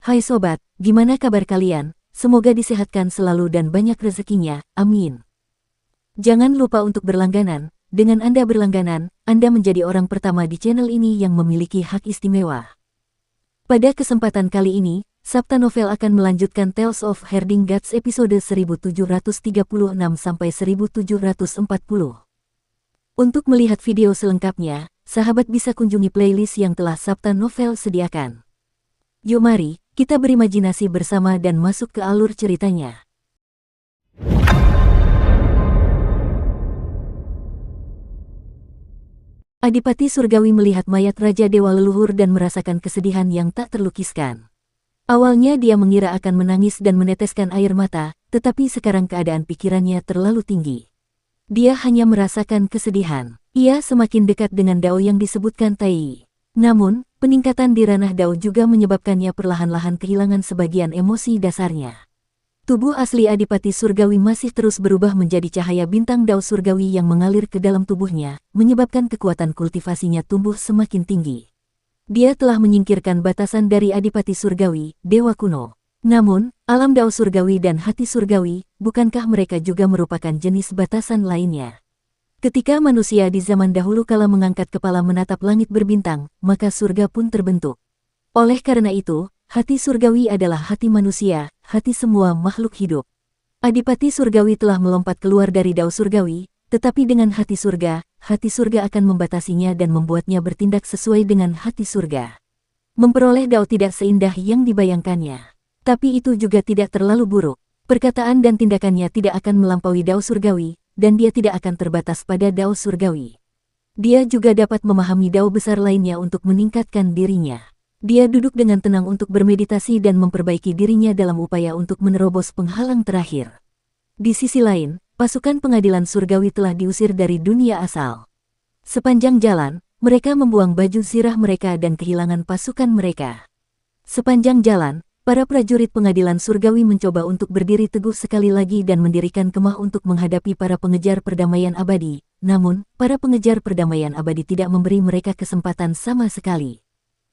Hai sobat, gimana kabar kalian? Semoga disehatkan selalu dan banyak rezekinya, amin. Jangan lupa untuk berlangganan. Dengan Anda berlangganan, Anda menjadi orang pertama di channel ini yang memiliki hak istimewa. Pada kesempatan kali ini, Sabta Novel akan melanjutkan Tales of Herding Gods episode 1736-1740. Untuk melihat video selengkapnya, sahabat bisa kunjungi playlist yang telah Sabta Novel sediakan. Yuk mari, kita berimajinasi bersama dan masuk ke alur ceritanya. Adipati Surgawi melihat mayat Raja Dewa leluhur dan merasakan kesedihan yang tak terlukiskan. Awalnya dia mengira akan menangis dan meneteskan air mata, tetapi sekarang keadaan pikirannya terlalu tinggi. Dia hanya merasakan kesedihan. Ia semakin dekat dengan Dao yang disebutkan Tai. Namun, peningkatan di ranah Dao juga menyebabkannya perlahan-lahan kehilangan sebagian emosi dasarnya. Tubuh asli Adipati Surgawi masih terus berubah menjadi cahaya bintang Dao Surgawi yang mengalir ke dalam tubuhnya, menyebabkan kekuatan kultivasinya tumbuh semakin tinggi. Dia telah menyingkirkan batasan dari Adipati Surgawi, Dewa Kuno. Namun, alam Dao Surgawi dan hati Surgawi, bukankah mereka juga merupakan jenis batasan lainnya? Ketika manusia di zaman dahulu kala mengangkat kepala menatap langit berbintang, maka surga pun terbentuk. Oleh karena itu, hati Surgawi adalah hati manusia, hati semua makhluk hidup. Adipati Surgawi telah melompat keluar dari Dao Surgawi, tetapi dengan hati surga akan membatasinya dan membuatnya bertindak sesuai dengan hati surga. Memperoleh Dao tidak seindah yang dibayangkannya. Tapi itu juga tidak terlalu buruk. Perkataan dan tindakannya tidak akan melampaui Dao Surgawi, dan dia tidak akan terbatas pada Dao Surgawi. Dia juga dapat memahami Dao besar lainnya untuk meningkatkan dirinya. Dia duduk dengan tenang untuk bermeditasi dan memperbaiki dirinya dalam upaya untuk menerobos penghalang terakhir. Di sisi lain, pasukan pengadilan surgawi telah diusir dari dunia asal. Sepanjang jalan, mereka membuang baju zirah mereka dan kehilangan pasukan mereka. Sepanjang jalan, para prajurit pengadilan surgawi mencoba untuk berdiri teguh sekali lagi dan mendirikan kemah untuk menghadapi para pengejar perdamaian abadi. Namun, para pengejar perdamaian abadi tidak memberi mereka kesempatan sama sekali.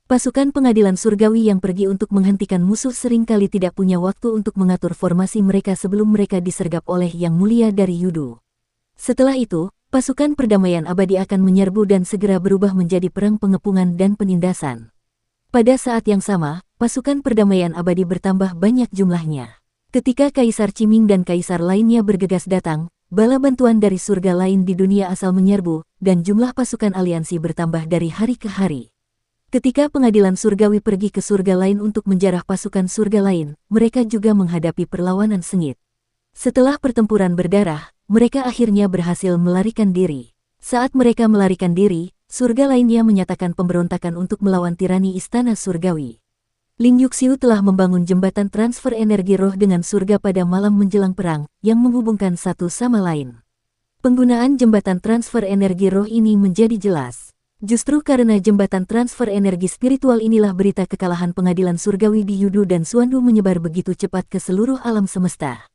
Pasukan pengadilan surgawi yang pergi untuk menghentikan musuh seringkali tidak punya waktu untuk mengatur formasi mereka sebelum mereka disergap oleh Yang Mulia dari Yudu. Setelah itu, pasukan perdamaian abadi akan menyerbu dan segera berubah menjadi perang pengepungan dan penindasan. Pada saat yang sama, pasukan perdamaian abadi bertambah banyak jumlahnya. Ketika Kaisar Ciming dan kaisar lainnya bergegas datang, bala bantuan dari surga lain di dunia asal menyerbu, dan jumlah pasukan aliansi bertambah dari hari ke hari. Ketika pengadilan surgawi pergi ke surga lain untuk menjarah pasukan surga lain, mereka juga menghadapi perlawanan sengit. Setelah pertempuran berdarah, mereka akhirnya berhasil melarikan diri. Saat mereka melarikan diri, surga lainnya menyatakan pemberontakan untuk melawan tirani istana surgawi. Ling Yuxiu telah membangun jembatan transfer energi roh dengan surga pada malam menjelang perang, yang menghubungkan satu sama lain. Penggunaan jembatan transfer energi roh ini menjadi jelas. Justru karena jembatan transfer energi spiritual inilah berita kekalahan pengadilan surgawi di Yudu dan Suandu menyebar begitu cepat ke seluruh alam semesta.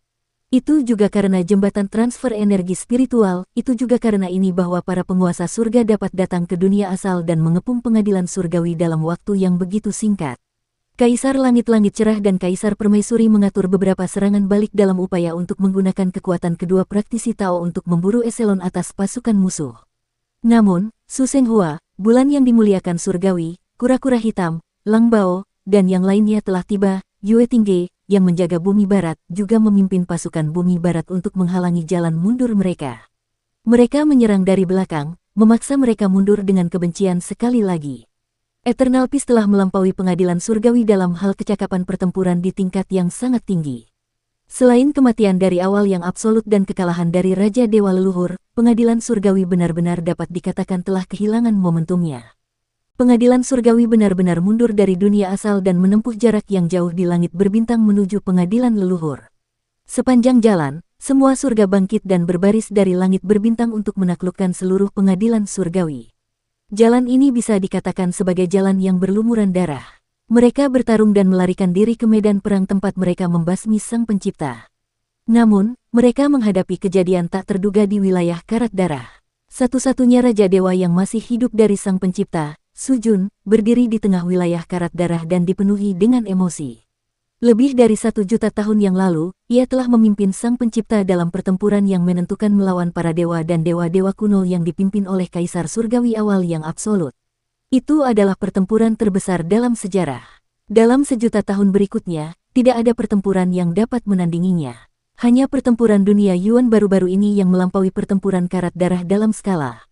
Itu juga karena jembatan transfer energi spiritual, itu juga karena ini bahwa para penguasa surga dapat datang ke dunia asal dan mengepung pengadilan surgawi dalam waktu yang begitu singkat. Kaisar Langit-Langit Cerah dan Kaisar Permaisuri mengatur beberapa serangan balik dalam upaya untuk menggunakan kekuatan kedua praktisi Tao untuk memburu eselon atas pasukan musuh. Namun, Su Senghua, bulan yang dimuliakan surgawi, kura-kura hitam, Lang Bao, dan yang lainnya telah tiba. Yue Tingge, yang menjaga bumi barat, juga memimpin pasukan bumi barat untuk menghalangi jalan mundur mereka. Mereka menyerang dari belakang, memaksa mereka mundur dengan kebencian sekali lagi. Eternal Peace telah melampaui pengadilan surgawi dalam hal kecakapan pertempuran di tingkat yang sangat tinggi. Selain kematian dari awal yang absolut dan kekalahan dari Raja Dewa leluhur, pengadilan surgawi benar-benar dapat dikatakan telah kehilangan momentumnya. Pengadilan surgawi benar-benar mundur dari dunia asal dan menempuh jarak yang jauh di langit berbintang menuju pengadilan leluhur. Sepanjang jalan, semua surga bangkit dan berbaris dari langit berbintang untuk menaklukkan seluruh pengadilan surgawi. Jalan ini bisa dikatakan sebagai jalan yang berlumuran darah. Mereka bertarung dan melarikan diri ke medan perang tempat mereka membasmi Sang Pencipta. Namun, mereka menghadapi kejadian tak terduga di wilayah Karat Darah. Satu-satunya Raja Dewa yang masih hidup dari Sang Pencipta, Su Jun, berdiri di tengah wilayah Karat Darah dan dipenuhi dengan emosi. Lebih dari 1 juta tahun yang lalu, ia telah memimpin Sang Pencipta dalam pertempuran yang menentukan melawan para dewa dan dewa-dewa kuno yang dipimpin oleh Kaisar Surgawi awal yang absolut. Itu adalah pertempuran terbesar dalam sejarah. Dalam 1 juta tahun berikutnya, tidak ada pertempuran yang dapat menandinginya. Hanya pertempuran dunia Yuan baru-baru ini yang melampaui pertempuran karat darah dalam skala.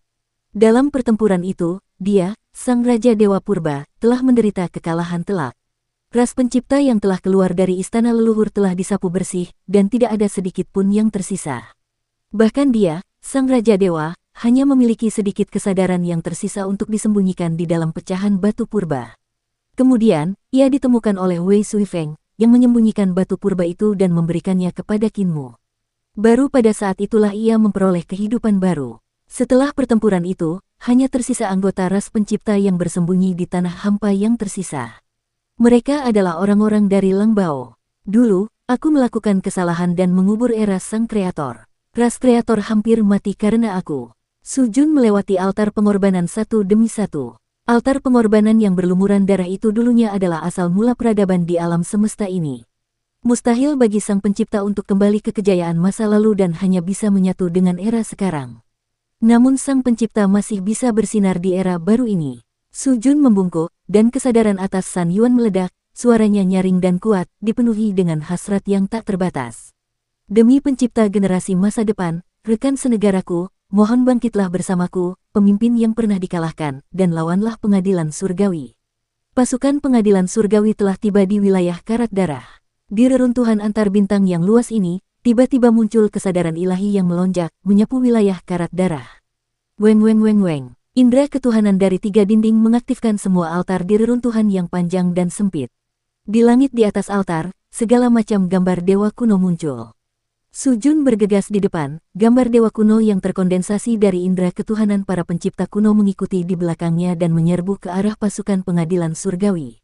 Dalam pertempuran itu, dia, Sang Raja Dewa Purba, telah menderita kekalahan telak. Ras pencipta yang telah keluar dari istana leluhur telah disapu bersih, dan tidak ada sedikit pun yang tersisa. Bahkan dia, Sang Raja Dewa, hanya memiliki sedikit kesadaran yang tersisa untuk disembunyikan di dalam pecahan batu purba. Kemudian, ia ditemukan oleh Wei Suifeng, yang menyembunyikan batu purba itu dan memberikannya kepada Qinmu. Baru pada saat itulah ia memperoleh kehidupan baru. Setelah pertempuran itu, hanya tersisa anggota ras pencipta yang bersembunyi di tanah hampa yang tersisa. Mereka adalah orang-orang dari Langbao. Dulu, aku melakukan kesalahan dan mengubur era Sang Kreator. Ras Kreator hampir mati karena aku. Su Jun melewati altar pengorbanan satu demi satu. Altar pengorbanan yang berlumuran darah itu dulunya adalah asal mula peradaban di alam semesta ini. Mustahil bagi Sang Pencipta untuk kembali ke kejayaan masa lalu dan hanya bisa menyatu dengan era sekarang. Namun Sang Pencipta masih bisa bersinar di era baru ini. Su Jun membungkuk, dan kesadaran atas San Yuan meledak, suaranya nyaring dan kuat, dipenuhi dengan hasrat yang tak terbatas. Demi Pencipta generasi masa depan, rekan senegaraku, mohon bangkitlah bersamaku, pemimpin yang pernah dikalahkan, dan lawanlah pengadilan surgawi. Pasukan pengadilan surgawi telah tiba di wilayah karat darah. Di reruntuhan antar bintang yang luas ini, tiba-tiba muncul kesadaran ilahi yang melonjak, menyapu wilayah karat darah. Weng weng weng weng. Indra ketuhanan dari 3 dinding mengaktifkan semua altar di reruntuhan yang panjang dan sempit. Di langit di atas altar, segala macam gambar dewa kuno muncul. Su Jun bergegas di depan, gambar dewa kuno yang terkondensasi dari indra ketuhanan para pencipta kuno mengikuti di belakangnya dan menyerbu ke arah pasukan pengadilan surgawi.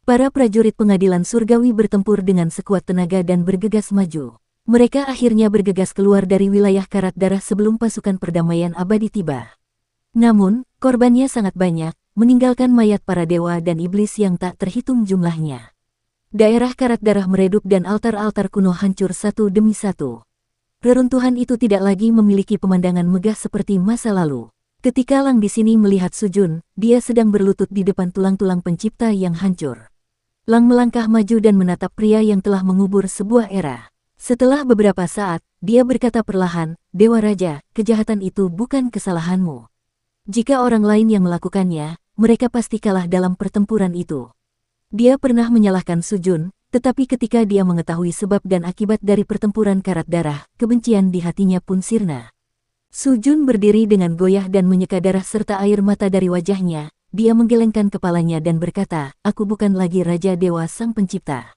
Para prajurit pengadilan surgawi bertempur dengan sekuat tenaga dan bergegas maju. Mereka akhirnya bergegas keluar dari wilayah karat darah sebelum pasukan perdamaian abadi tiba. Namun, korbannya sangat banyak, meninggalkan mayat para dewa dan iblis yang tak terhitung jumlahnya. Daerah karat darah meredup dan altar-altar kuno hancur satu demi satu. Reruntuhan itu tidak lagi memiliki pemandangan megah seperti masa lalu. Ketika Lang di sini melihat Su Jun, dia sedang berlutut di depan tulang-tulang pencipta yang hancur. Lang melangkah maju dan menatap pria yang telah mengubur sebuah era. Setelah beberapa saat, dia berkata perlahan, "Dewa Raja, kejahatan itu bukan kesalahanmu. Jika orang lain yang melakukannya, mereka pasti kalah dalam pertempuran itu." Dia pernah menyalahkan Su Jun, tetapi ketika dia mengetahui sebab dan akibat dari pertempuran karat darah, kebencian di hatinya pun sirna. Su Jun berdiri dengan goyah dan menyeka darah serta air mata dari wajahnya. Dia menggelengkan kepalanya dan berkata, "Aku bukan lagi Raja Dewa Sang Pencipta.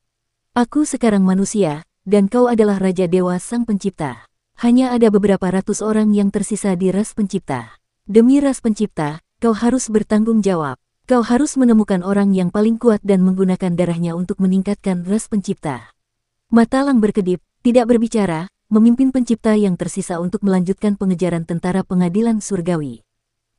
Aku sekarang manusia, dan kau adalah Raja Dewa Sang Pencipta. Hanya ada beberapa ratus orang yang tersisa di ras pencipta. Demi ras pencipta, kau harus bertanggung jawab. Kau harus menemukan orang yang paling kuat dan menggunakan darahnya untuk meningkatkan ras pencipta." Mata Lang berkedip, tidak berbicara, memimpin pencipta yang tersisa untuk melanjutkan pengejaran tentara pengadilan surgawi.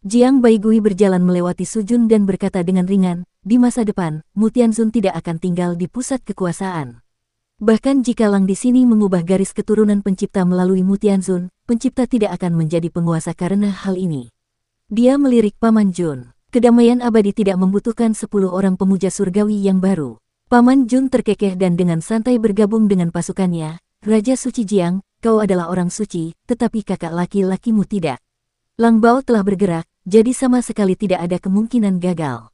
Jiang Baigui berjalan melewati Su Jun dan berkata dengan ringan, "Di masa depan, Mu Tianzun tidak akan tinggal di pusat kekuasaan. Bahkan jika Lang di sini mengubah garis keturunan pencipta melalui Mu Tianzun, pencipta tidak akan menjadi penguasa karena hal ini." Dia melirik Paman Jun. Kedamaian abadi tidak membutuhkan 10 orang pemuja surgawi yang baru. Paman Jun terkekeh dan dengan santai bergabung dengan pasukannya. "Raja Suci Jiang, kau adalah orang suci, tetapi kakak laki-lakimu tidak." Langbao telah bergerak, jadi sama sekali tidak ada kemungkinan gagal.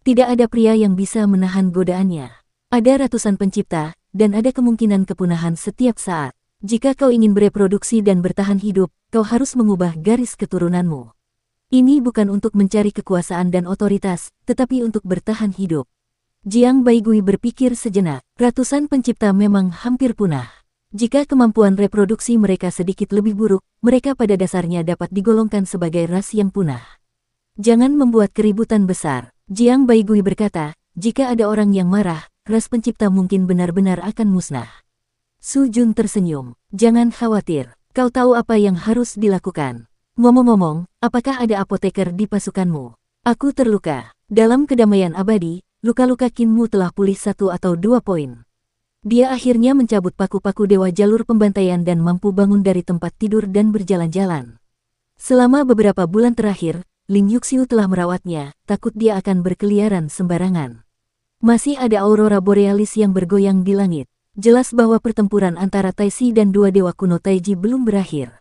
Tidak ada pria yang bisa menahan godaannya. Ada ratusan pencipta, dan ada kemungkinan kepunahan setiap saat. Jika kau ingin bereproduksi dan bertahan hidup, kau harus mengubah garis keturunanmu. Ini bukan untuk mencari kekuasaan dan otoritas, tetapi untuk bertahan hidup. Jiang Baigui berpikir sejenak, ratusan pencipta memang hampir punah. Jika kemampuan reproduksi mereka sedikit lebih buruk, mereka pada dasarnya dapat digolongkan sebagai ras yang punah. Jangan membuat keributan besar, Jiang Baigui berkata, jika ada orang yang marah, ras pencipta mungkin benar-benar akan musnah. Su Jun tersenyum, jangan khawatir, kau tahu apa yang harus dilakukan. Ngomong-ngomong, apakah ada apoteker di pasukanmu? Aku terluka. Dalam kedamaian abadi, luka-luka Qinmu telah pulih 1 atau 2 poin. Dia akhirnya mencabut paku-paku dewa jalur pembantaian dan mampu bangun dari tempat tidur dan berjalan-jalan. Selama beberapa bulan terakhir, Ling Yuxiu telah merawatnya, takut dia akan berkeliaran sembarangan. Masih ada aurora borealis yang bergoyang di langit. Jelas bahwa pertempuran antara Taixi dan dua dewa kuno Taiji belum berakhir.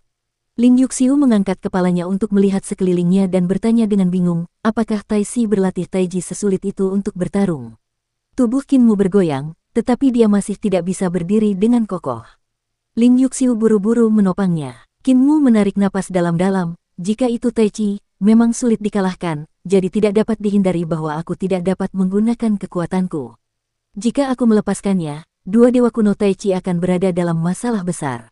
Ling Yuxiu mengangkat kepalanya untuk melihat sekelilingnya dan bertanya dengan bingung, apakah Taixi berlatih Taiji sesulit itu untuk bertarung? Tubuh Qinmu bergoyang, tetapi dia masih tidak bisa berdiri dengan kokoh. Ling Yuxiu buru-buru menopangnya. Qinmu menarik napas dalam-dalam, jika itu Taichi, memang sulit dikalahkan, jadi tidak dapat dihindari bahwa aku tidak dapat menggunakan kekuatanku. Jika aku melepaskannya, dua dewa kuno Taichi akan berada dalam masalah besar.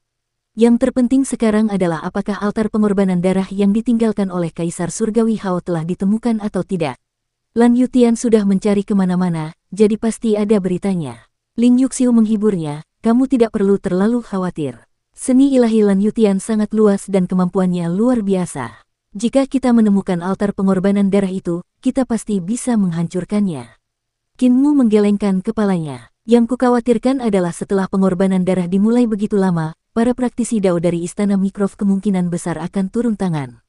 Yang terpenting sekarang adalah apakah altar pengorbanan darah yang ditinggalkan oleh Kaisar Surgawi Hao telah ditemukan atau tidak. Lan Yutian sudah mencari kemana-mana, jadi pasti ada beritanya. Ling Yuxiu menghiburnya, kamu tidak perlu terlalu khawatir. Seni ilahi Lan Yutian sangat luas dan kemampuannya luar biasa. Jika kita menemukan altar pengorbanan darah itu, kita pasti bisa menghancurkannya. Qinmu menggelengkan kepalanya. Yang kukhawatirkan adalah setelah pengorbanan darah dimulai begitu lama, para praktisi Dao dari Istana Mikrov kemungkinan besar akan turun tangan.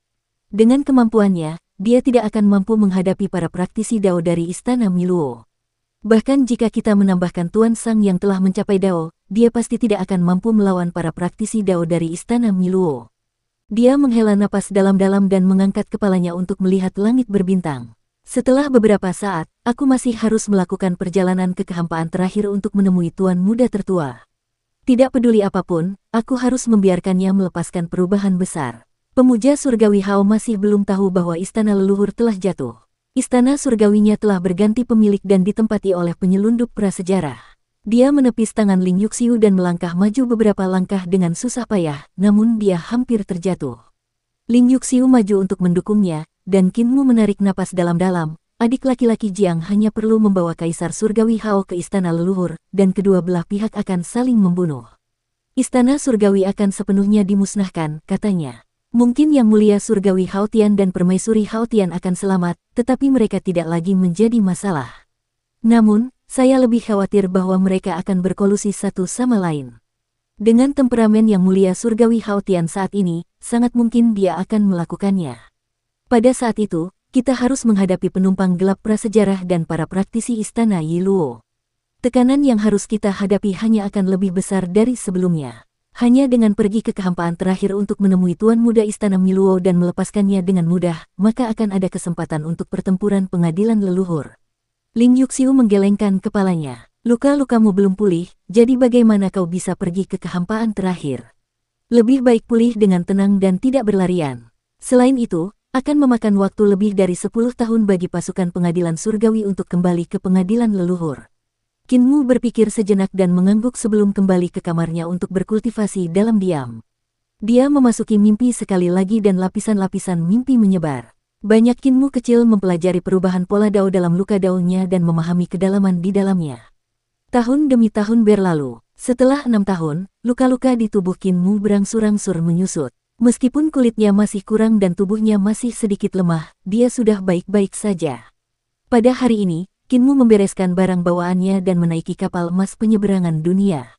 Dengan kemampuannya, dia tidak akan mampu menghadapi para praktisi Dao dari Istana Miluo. Bahkan jika kita menambahkan Tuan Sang yang telah mencapai Dao, dia pasti tidak akan mampu melawan para praktisi Dao dari Istana Miluo. Dia menghela napas dalam-dalam dan mengangkat kepalanya untuk melihat langit berbintang. Setelah beberapa saat, aku masih harus melakukan perjalanan ke kehampaan terakhir untuk menemui Tuan Muda tertua. Tidak peduli apapun, aku harus membiarkannya melepaskan perubahan besar. Pemuja surgawi Hao masih belum tahu bahwa istana leluhur telah jatuh. Istana surgawinya telah berganti pemilik dan ditempati oleh penyelundup prasejarah. Dia menepis tangan Ling Yuxiu dan melangkah maju beberapa langkah dengan susah payah, namun dia hampir terjatuh. Ling Yuxiu maju untuk mendukungnya, dan Qinmu menarik napas dalam-dalam. Adik laki-laki Jiang hanya perlu membawa Kaisar Surgawi Hao ke istana leluhur, dan kedua belah pihak akan saling membunuh. Istana surgawi akan sepenuhnya dimusnahkan, katanya. Mungkin Yang Mulia Surgawi Hao Tian dan Permaisuri Hao Tian akan selamat, tetapi mereka tidak lagi menjadi masalah. Namun, saya lebih khawatir bahwa mereka akan berkolusi satu sama lain. Dengan temperamen Yang Mulia Surgawi Hao Tian saat ini, sangat mungkin dia akan melakukannya. Pada saat itu, kita harus menghadapi penumpang gelap prasejarah dan para praktisi istana Yiluo. Tekanan yang harus kita hadapi hanya akan lebih besar dari sebelumnya. Hanya dengan pergi ke kehampaan terakhir untuk menemui Tuan Muda Istana Miluo dan melepaskannya dengan mudah, maka akan ada kesempatan untuk pertempuran pengadilan leluhur. Ling Yuxiu menggelengkan kepalanya. Luka-lukamu belum pulih, jadi bagaimana kau bisa pergi ke kehampaan terakhir? Lebih baik pulih dengan tenang dan tidak berlarian. Selain itu, akan memakan waktu lebih dari 10 tahun bagi pasukan pengadilan surgawi untuk kembali ke pengadilan leluhur. Qinmu berpikir sejenak dan mengangguk sebelum kembali ke kamarnya untuk berkultivasi dalam diam. Dia memasuki mimpi sekali lagi dan lapisan-lapisan mimpi menyebar. Banyak Qinmu kecil mempelajari perubahan pola Dao dalam luka Dao-nya dan memahami kedalaman di dalamnya. Tahun demi tahun berlalu. Setelah 6 tahun, luka-luka di tubuh Qinmu berangsur-angsur menyusut. Meskipun kulitnya masih kurang dan tubuhnya masih sedikit lemah, dia sudah baik-baik saja. Pada hari ini, Qinmu membereskan barang bawaannya dan menaiki kapal emas penyeberangan dunia.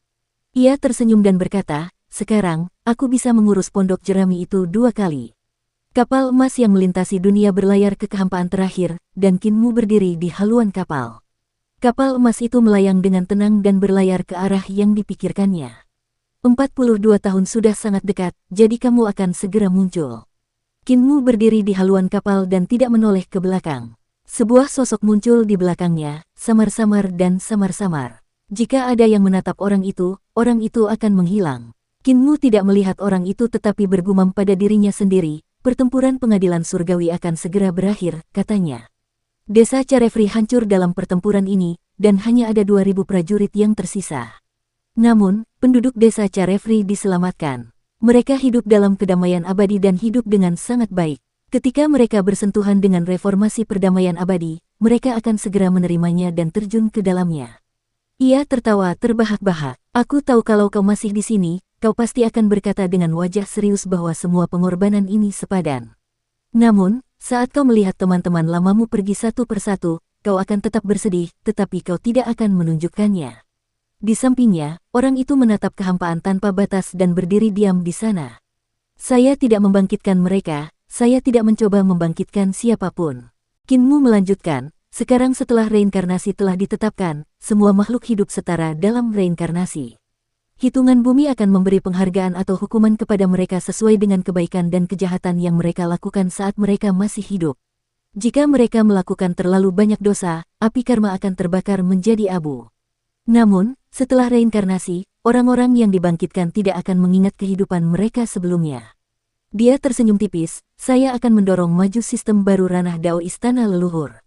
Ia tersenyum dan berkata, sekarang, aku bisa mengurus pondok jerami itu 2 kali. Kapal emas yang melintasi dunia berlayar ke kehampaan terakhir, dan Qinmu berdiri di haluan kapal. Kapal emas itu melayang dengan tenang dan berlayar ke arah yang dipikirkannya. 42 tahun sudah sangat dekat, jadi kamu akan segera muncul. Qinmu berdiri di haluan kapal dan tidak menoleh ke belakang. Sebuah sosok muncul di belakangnya, samar-samar dan samar-samar. Jika ada yang menatap orang itu akan menghilang. Qinmu tidak melihat orang itu tetapi bergumam pada dirinya sendiri, pertempuran pengadilan surgawi akan segera berakhir, katanya. Desa Carefree hancur dalam pertempuran ini, dan hanya ada 2000 prajurit yang tersisa. Namun, penduduk desa Carefree diselamatkan. Mereka hidup dalam kedamaian abadi dan hidup dengan sangat baik. Ketika mereka bersentuhan dengan reformasi perdamaian abadi, mereka akan segera menerimanya dan terjun ke dalamnya. Ia tertawa terbahak-bahak. Aku tahu kalau kau masih di sini, kau pasti akan berkata dengan wajah serius bahwa semua pengorbanan ini sepadan. Namun, saat kau melihat teman-teman lamamu pergi satu persatu, kau akan tetap bersedih, tetapi kau tidak akan menunjukkannya. Di sampingnya, orang itu menatap kehampaan tanpa batas dan berdiri diam di sana. Saya tidak membangkitkan mereka, saya tidak mencoba membangkitkan siapapun. Qin Mu melanjutkan, sekarang setelah reinkarnasi telah ditetapkan, semua makhluk hidup setara dalam reinkarnasi. Hitungan bumi akan memberi penghargaan atau hukuman kepada mereka sesuai dengan kebaikan dan kejahatan yang mereka lakukan saat mereka masih hidup. Jika mereka melakukan terlalu banyak dosa, api karma akan terbakar menjadi abu. Namun, setelah reinkarnasi, orang-orang yang dibangkitkan tidak akan mengingat kehidupan mereka sebelumnya. Dia tersenyum tipis, saya akan mendorong maju sistem baru ranah Dao Istana Leluhur.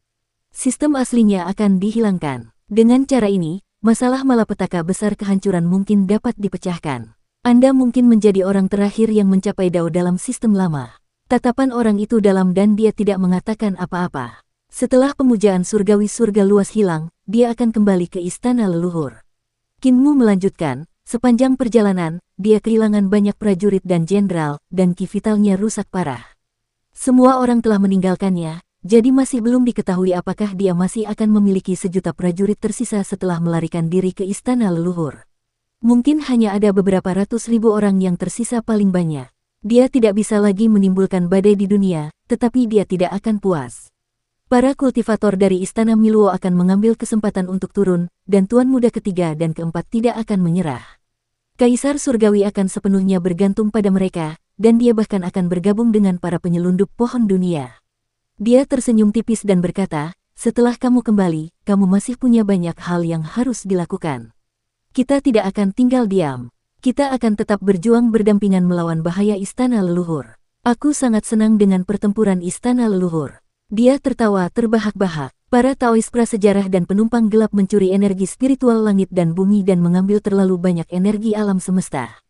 Sistem aslinya akan dihilangkan. Dengan cara ini, masalah malapetaka besar kehancuran mungkin dapat dipecahkan. Anda mungkin menjadi orang terakhir yang mencapai Dao dalam sistem lama. Tatapan orang itu dalam dan dia tidak mengatakan apa-apa. Setelah pemujaan surgawi-surga luas hilang, dia akan kembali ke Istana Leluhur. Qin Mu melanjutkan, sepanjang perjalanan, dia kehilangan banyak prajurit dan jenderal, dan ki vitalnya rusak parah. Semua orang telah meninggalkannya, jadi masih belum diketahui apakah dia masih akan memiliki sejuta prajurit tersisa setelah melarikan diri ke Istana Leluhur. Mungkin hanya ada beberapa ratus ribu orang yang tersisa paling banyak. Dia tidak bisa lagi menimbulkan badai di dunia, tetapi dia tidak akan puas. Para kultivator dari Istana Miluo akan mengambil kesempatan untuk turun, dan Tuan Muda ketiga dan keempat tidak akan menyerah. Kaisar Surgawi akan sepenuhnya bergantung pada mereka, dan dia bahkan akan bergabung dengan para penyelundup pohon dunia. Dia tersenyum tipis dan berkata, setelah kamu kembali, kamu masih punya banyak hal yang harus dilakukan. Kita tidak akan tinggal diam. Kita akan tetap berjuang berdampingan melawan bahaya Istana Leluhur. Aku sangat senang dengan pertempuran Istana Leluhur. Dia tertawa terbahak-bahak. Para Taois prasejarah dan penumpang gelap mencuri energi spiritual langit dan bumi dan mengambil terlalu banyak energi alam semesta.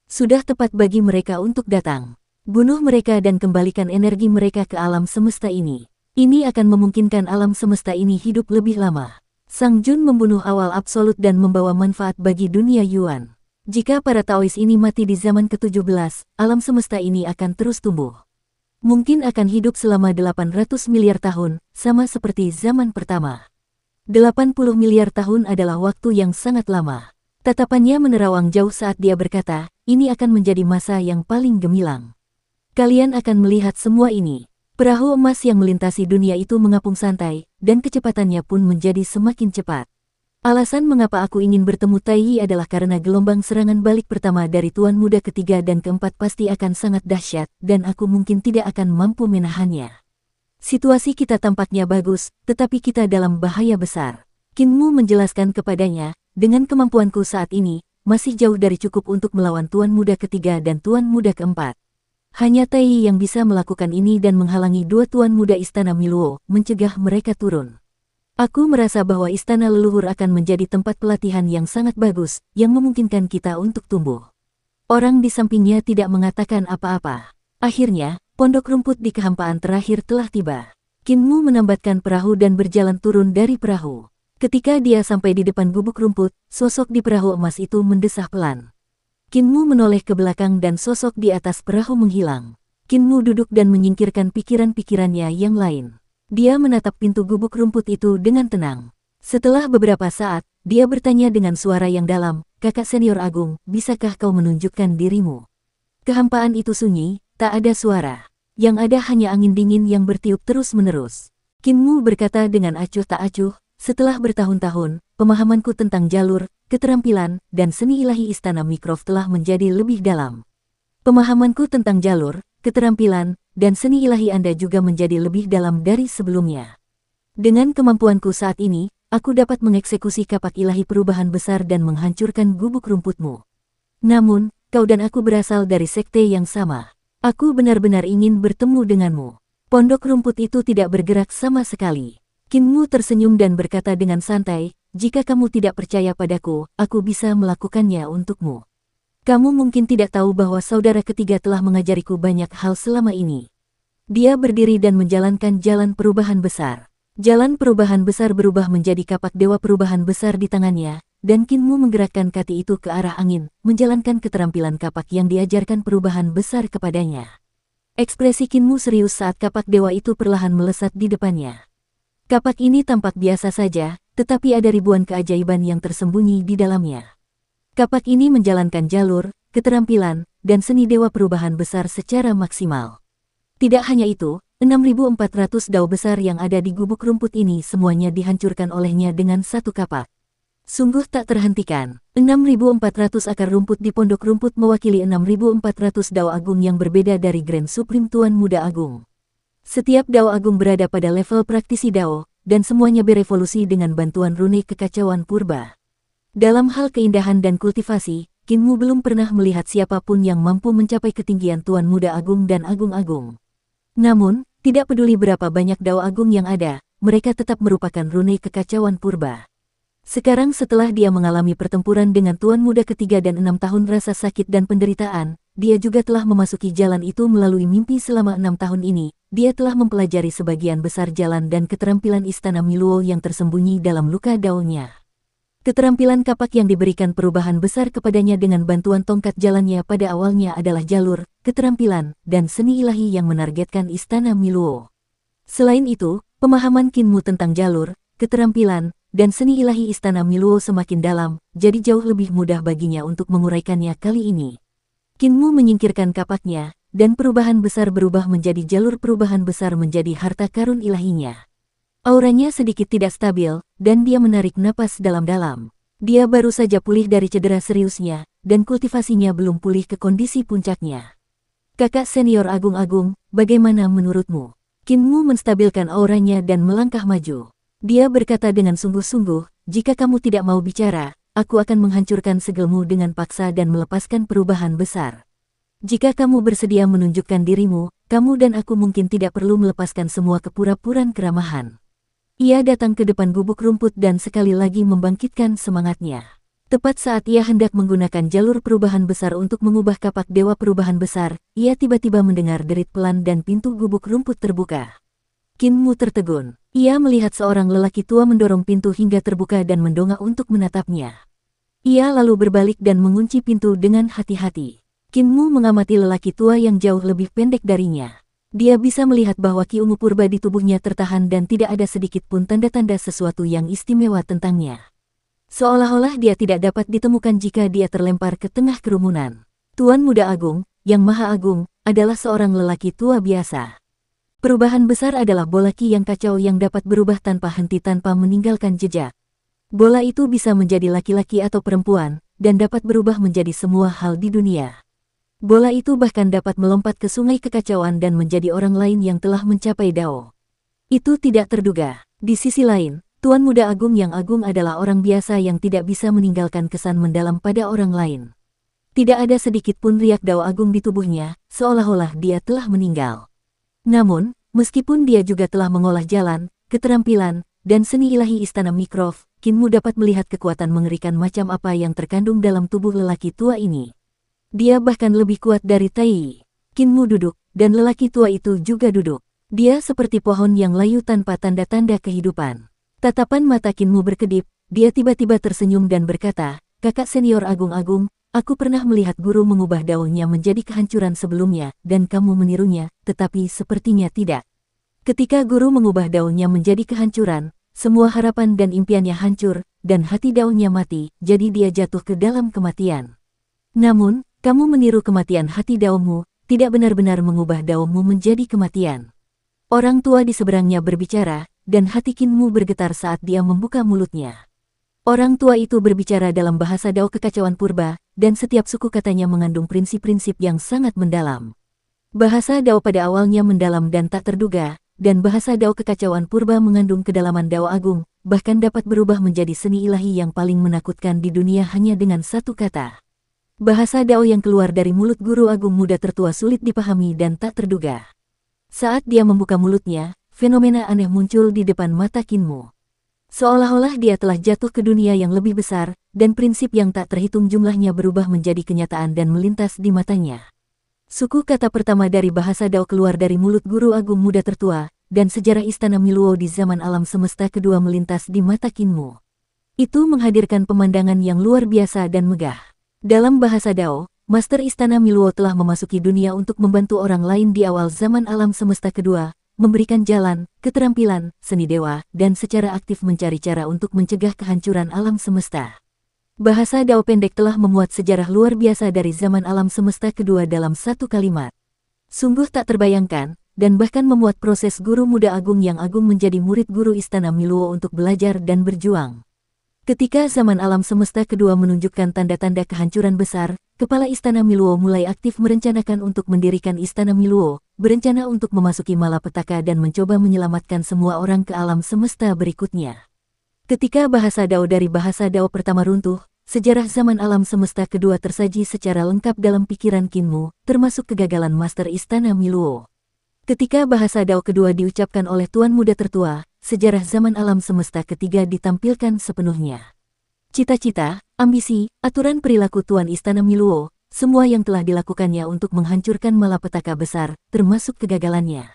Sudah tepat bagi mereka untuk datang. Bunuh mereka dan kembalikan energi mereka ke alam semesta ini. Ini akan memungkinkan alam semesta ini hidup lebih lama. Sang Jun membunuh awal absolut dan membawa manfaat bagi dunia Yuan. Jika para Taois ini mati di zaman ke-17, alam semesta ini akan terus tumbuh. Mungkin akan hidup selama 800 miliar tahun, sama seperti zaman pertama. 80 miliar tahun adalah waktu yang sangat lama. Tatapannya menerawang jauh saat dia berkata, ini akan menjadi masa yang paling gemilang. Kalian akan melihat semua ini. Perahu emas yang melintasi dunia itu mengapung santai, dan kecepatannya pun menjadi semakin cepat. Alasan mengapa aku ingin bertemu Tai Yi adalah karena gelombang serangan balik pertama dari Tuan Muda ketiga dan keempat pasti akan sangat dahsyat, dan aku mungkin tidak akan mampu menahannya. Situasi kita tampaknya bagus, tetapi kita dalam bahaya besar. Qin Mu menjelaskan kepadanya, dengan kemampuanku saat ini, masih jauh dari cukup untuk melawan Tuan Muda ketiga dan Tuan Muda keempat. Hanya Tai Yi yang bisa melakukan ini dan menghalangi dua Tuan Muda Istana Miluo, mencegah mereka turun. Aku merasa bahwa Istana Leluhur akan menjadi tempat pelatihan yang sangat bagus, yang memungkinkan kita untuk tumbuh. Orang di sampingnya tidak mengatakan apa-apa. Akhirnya, pondok rumput di kehampaan terakhir telah tiba. Qin Mu menambatkan perahu dan berjalan turun dari perahu. Ketika dia sampai di depan gubuk rumput, sosok di perahu emas itu mendesah pelan. Qin Mu menoleh ke belakang dan sosok di atas perahu menghilang. Qin Mu duduk dan menyingkirkan pikiran-pikirannya yang lain. Dia menatap pintu gubuk rumput itu dengan tenang. Setelah beberapa saat, dia bertanya dengan suara yang dalam, kakak senior agung, bisakah kau menunjukkan dirimu? Kehampaan itu sunyi, tak ada suara. Yang ada hanya angin dingin yang bertiup terus-menerus. Qin Mu berkata dengan acuh tak acuh, setelah bertahun-tahun, pemahamanku tentang jalur, keterampilan, dan seni ilahi Istana Mikrov telah menjadi lebih dalam. Pemahamanku tentang jalur, keterampilan, dan seni ilahi Anda juga menjadi lebih dalam dari sebelumnya. Dengan kemampuanku saat ini, aku dapat mengeksekusi kapak ilahi perubahan besar dan menghancurkan gubuk rumputmu. Namun, kau dan aku berasal dari sekte yang sama. Aku benar-benar ingin bertemu denganmu. Pondok rumput itu tidak bergerak sama sekali. Qin Mu tersenyum dan berkata dengan santai, jika kamu tidak percaya padaku, aku bisa melakukannya untukmu. Kamu mungkin tidak tahu bahwa saudara ketiga telah mengajariku banyak hal selama ini. Dia berdiri dan menjalankan jalan perubahan besar. Jalan perubahan besar berubah menjadi kapak dewa perubahan besar di tangannya, dan Qin Mu menggerakkan kaki itu ke arah angin, menjalankan keterampilan kapak yang diajarkan perubahan besar kepadanya. Ekspresi Qin Mu serius saat kapak dewa itu perlahan melesat di depannya. Kapak ini tampak biasa saja, tetapi ada ribuan keajaiban yang tersembunyi di dalamnya. Kapak ini menjalankan jalur, keterampilan, dan seni dewa perubahan besar secara maksimal. Tidak hanya itu, 6.400 dao besar yang ada di gubuk rumput ini semuanya dihancurkan olehnya dengan satu kapak. Sungguh tak terhentikan, 6.400 akar rumput di pondok rumput mewakili 6.400 dao agung yang berbeda dari Grand Supreme Tuan Muda Agung. Setiap dao agung berada pada level praktisi dao, dan semuanya berevolusi dengan bantuan rune kekacauan purba. Dalam hal keindahan dan kultivasi, Kinmu belum pernah melihat siapapun yang mampu mencapai ketinggian Tuan Muda Agung dan Agung-Agung. Namun, tidak peduli berapa banyak dao agung yang ada, mereka tetap merupakan rune kekacauan purba. Sekarang setelah dia mengalami pertempuran dengan Tuan Muda ketiga dan 6 tahun rasa sakit dan penderitaan, dia juga telah memasuki jalan itu melalui mimpi selama 6 tahun ini. Dia telah mempelajari sebagian besar jalan dan keterampilan Istana Miluo yang tersembunyi dalam luka daunnya. Keterampilan kapak yang diberikan perubahan besar kepadanya dengan bantuan tongkat jalannya pada awalnya adalah jalur, keterampilan, dan seni ilahi yang menargetkan Istana Miluo. Selain itu, pemahaman Kinmu tentang jalur, keterampilan, dan seni ilahi Istana Miluo semakin dalam, jadi jauh lebih mudah baginya untuk menguraikannya kali ini. Kinmu menyingkirkan kapaknya, dan perubahan besar berubah menjadi jalur perubahan besar menjadi harta karun ilahinya. Auranya sedikit tidak stabil, dan dia menarik napas dalam-dalam. Dia baru saja pulih dari cedera seriusnya, dan kultivasinya belum pulih ke kondisi puncaknya. Kakak senior Agung-Agung, bagaimana menurutmu? Kinmu menstabilkan auranya dan melangkah maju. Dia berkata dengan sungguh-sungguh, jika kamu tidak mau bicara, aku akan menghancurkan segelmu dengan paksa dan melepaskan perubahan besar. Jika kamu bersedia menunjukkan dirimu, kamu dan aku mungkin tidak perlu melepaskan semua kepura-puraan keramahan. Ia datang ke depan gubuk rumput dan sekali lagi membangkitkan semangatnya. Tepat saat ia hendak menggunakan jalur perubahan besar untuk mengubah kapak dewa perubahan besar, ia tiba-tiba mendengar derit pelan dan pintu gubuk rumput terbuka. Kinmu tertegun. Ia melihat seorang lelaki tua mendorong pintu hingga terbuka dan mendongak untuk menatapnya. Ia lalu berbalik dan mengunci pintu dengan hati-hati. Kinmu mengamati lelaki tua yang jauh lebih pendek darinya. Dia bisa melihat bahwa ki ungu purba di tubuhnya tertahan dan tidak ada sedikit pun tanda-tanda sesuatu yang istimewa tentangnya. Seolah-olah dia tidak dapat ditemukan jika dia terlempar ke tengah kerumunan. Tuan Muda Agung, yang Maha Agung, adalah seorang lelaki tua biasa. Perubahan besar adalah bola ki yang kacau yang dapat berubah tanpa henti tanpa meninggalkan jejak. Bola itu bisa menjadi laki-laki atau perempuan, dan dapat berubah menjadi semua hal di dunia. Bola itu bahkan dapat melompat ke sungai kekacauan dan menjadi orang lain yang telah mencapai dao. Itu tidak terduga. Di sisi lain, Tuan Muda Agung yang agung adalah orang biasa yang tidak bisa meninggalkan kesan mendalam pada orang lain. Tidak ada sedikit pun riak dao agung di tubuhnya, seolah-olah dia telah meninggal. Namun, meskipun dia juga telah mengolah jalan, keterampilan, dan seni ilahi Istana Mikrov, Kinmu dapat melihat kekuatan mengerikan macam apa yang terkandung dalam tubuh lelaki tua ini. Dia bahkan lebih kuat dari Tai. Kinmu duduk, dan lelaki tua itu juga duduk. Dia seperti pohon yang layu tanpa tanda-tanda kehidupan. Tatapan mata Kinmu berkedip, dia tiba-tiba tersenyum dan berkata, "Kakak senior Agung-Agung, aku pernah melihat guru mengubah daunnya menjadi kehancuran sebelumnya, dan kamu menirunya, tetapi sepertinya tidak. Ketika guru mengubah daunnya menjadi kehancuran, semua harapan dan impiannya hancur, dan hati daunnya mati, jadi dia jatuh ke dalam kematian. Namun, kamu meniru kematian hati daunmu, tidak benar-benar mengubah daunmu menjadi kematian." Orang tua di seberangnya berbicara, dan hati Kinmu bergetar saat dia membuka mulutnya. Orang tua itu berbicara dalam bahasa dao kekacauan purba, dan setiap suku katanya mengandung prinsip-prinsip yang sangat mendalam. Bahasa dao pada awalnya mendalam dan tak terduga, dan bahasa dao kekacauan purba mengandung kedalaman dao agung, bahkan dapat berubah menjadi seni ilahi yang paling menakutkan di dunia hanya dengan satu kata. Bahasa dao yang keluar dari mulut guru agung muda tertua sulit dipahami dan tak terduga. Saat dia membuka mulutnya, fenomena aneh muncul di depan mata Kinmu. Seolah-olah dia telah jatuh ke dunia yang lebih besar, dan prinsip yang tak terhitung jumlahnya berubah menjadi kenyataan dan melintas di matanya. Suku kata pertama dari bahasa dao keluar dari mulut guru agung muda tertua, dan sejarah Istana Miluo di zaman alam semesta kedua melintas di mata Kinmu. Itu menghadirkan pemandangan yang luar biasa dan megah. Dalam bahasa dao, Master Istana Miluo telah memasuki dunia untuk membantu orang lain di awal zaman alam semesta kedua, memberikan jalan, keterampilan, seni dewa, dan secara aktif mencari cara untuk mencegah kehancuran alam semesta. Bahasa Dao pendek telah memuat sejarah luar biasa dari zaman alam semesta kedua dalam satu kalimat. Sungguh tak terbayangkan, dan bahkan memuat proses guru muda agung yang agung menjadi murid guru Istana Miluo untuk belajar dan berjuang. Ketika zaman alam semesta kedua menunjukkan tanda-tanda kehancuran besar, Kepala Istana Miluo mulai aktif merencanakan untuk mendirikan Istana Miluo, berencana untuk memasuki malapetaka dan mencoba menyelamatkan semua orang ke alam semesta berikutnya. Ketika bahasa Dao dari bahasa Dao pertama runtuh, sejarah zaman alam semesta kedua tersaji secara lengkap dalam pikiran Qinmu, termasuk kegagalan Master Istana Miluo. Ketika bahasa Dao kedua diucapkan oleh Tuan Muda Tertua, sejarah zaman alam semesta ketiga ditampilkan sepenuhnya. Cita-cita, ambisi, aturan perilaku Tuan Istana Miluo, semua yang telah dilakukannya untuk menghancurkan malapetaka besar, termasuk kegagalannya.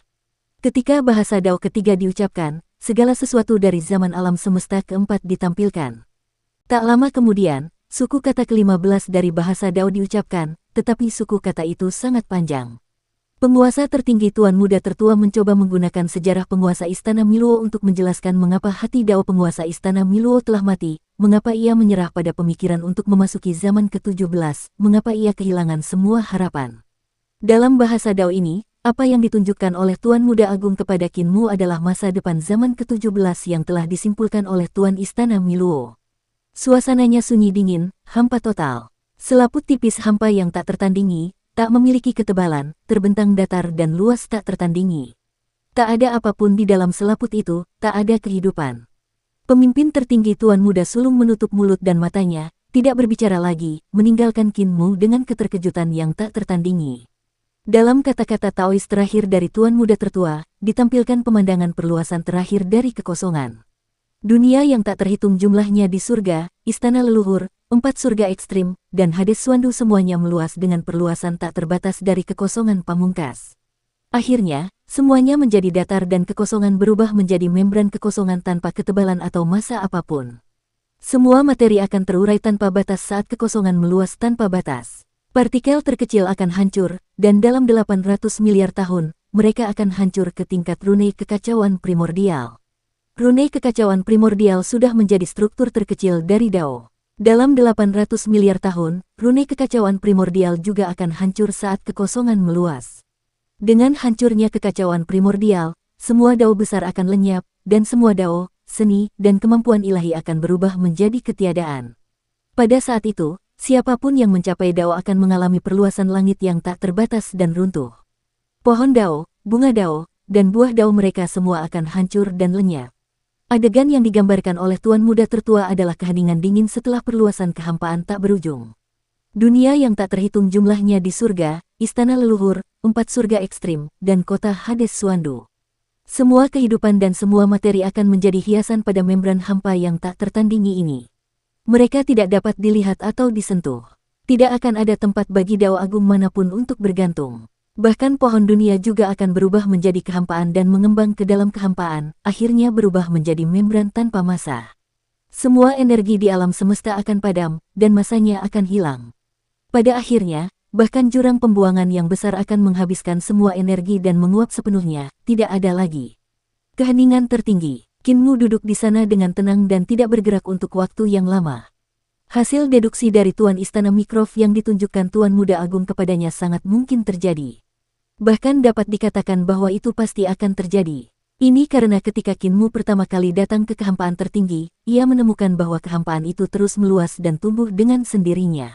Ketika bahasa Dao ketiga diucapkan, segala sesuatu dari zaman alam semesta keempat ditampilkan. Tak lama kemudian, suku kata ke-15 dari bahasa Dao diucapkan, tetapi suku kata itu sangat panjang. Penguasa tertinggi Tuan Muda Tertua mencoba menggunakan sejarah penguasa Istana Miluo untuk menjelaskan mengapa hati Dao penguasa Istana Miluo telah mati, mengapa ia menyerah pada pemikiran untuk memasuki zaman ke-17, mengapa ia kehilangan semua harapan. Dalam bahasa Dao ini, apa yang ditunjukkan oleh Tuan Muda Agung kepada Qinmu adalah masa depan zaman ke-17 yang telah disimpulkan oleh Tuan Istana Miluo. Suasananya sunyi dingin, hampa total. Selaput tipis hampa yang tak tertandingi, tak memiliki ketebalan, terbentang datar dan luas tak tertandingi. Tak ada apapun di dalam selaput itu, tak ada kehidupan. Pemimpin tertinggi Tuan Muda Sulung menutup mulut dan matanya, tidak berbicara lagi, meninggalkan Qinmu dengan keterkejutan yang tak tertandingi. Dalam kata-kata Taois terakhir dari Tuan Muda Tertua, ditampilkan pemandangan perluasan terakhir dari kekosongan. Dunia yang tak terhitung jumlahnya di surga, istana leluhur, 4 surga ekstrim, dan Hades Swandu semuanya meluas dengan perluasan tak terbatas dari kekosongan pamungkas. Akhirnya, semuanya menjadi datar dan kekosongan berubah menjadi membran kekosongan tanpa ketebalan atau massa apapun. Semua materi akan terurai tanpa batas saat kekosongan meluas tanpa batas. Partikel terkecil akan hancur, dan dalam 800 miliar tahun, mereka akan hancur ke tingkat rune kekacauan primordial. Rune kekacauan primordial sudah menjadi struktur terkecil dari Dao. Dalam 800 miliar tahun, rune kekacauan primordial juga akan hancur saat kekosongan meluas. Dengan hancurnya kekacauan primordial, semua Dao besar akan lenyap, dan semua Dao, seni, dan kemampuan ilahi akan berubah menjadi ketiadaan. Pada saat itu, siapapun yang mencapai Dao akan mengalami perluasan langit yang tak terbatas dan runtuh. Pohon Dao, bunga Dao, dan buah Dao mereka semua akan hancur dan lenyap. Adegan yang digambarkan oleh Tuan Muda Tertua adalah keheningan dingin setelah perluasan kehampaan tak berujung. Dunia yang tak terhitung jumlahnya di surga, istana leluhur, 4 surga ekstrim, dan kota Hades Swandu. Semua kehidupan dan semua materi akan menjadi hiasan pada membran hampa yang tak tertandingi ini. Mereka tidak dapat dilihat atau disentuh. Tidak akan ada tempat bagi Dao Agung manapun untuk bergantung. Bahkan pohon dunia juga akan berubah menjadi kehampaan dan mengembang ke dalam kehampaan, akhirnya berubah menjadi membran tanpa massa. Semua energi di alam semesta akan padam, dan massanya akan hilang. Pada akhirnya, bahkan jurang pembuangan yang besar akan menghabiskan semua energi dan menguap sepenuhnya, tidak ada lagi. Keheningan tertinggi. Qinmu duduk di sana dengan tenang dan tidak bergerak untuk waktu yang lama. Hasil deduksi dari Tuan Istana Mikrov yang ditunjukkan Tuan Muda Agung kepadanya sangat mungkin terjadi. Bahkan dapat dikatakan bahwa itu pasti akan terjadi. Ini karena ketika Qinmu pertama kali datang ke kehampaan tertinggi, ia menemukan bahwa kehampaan itu terus meluas dan tumbuh dengan sendirinya.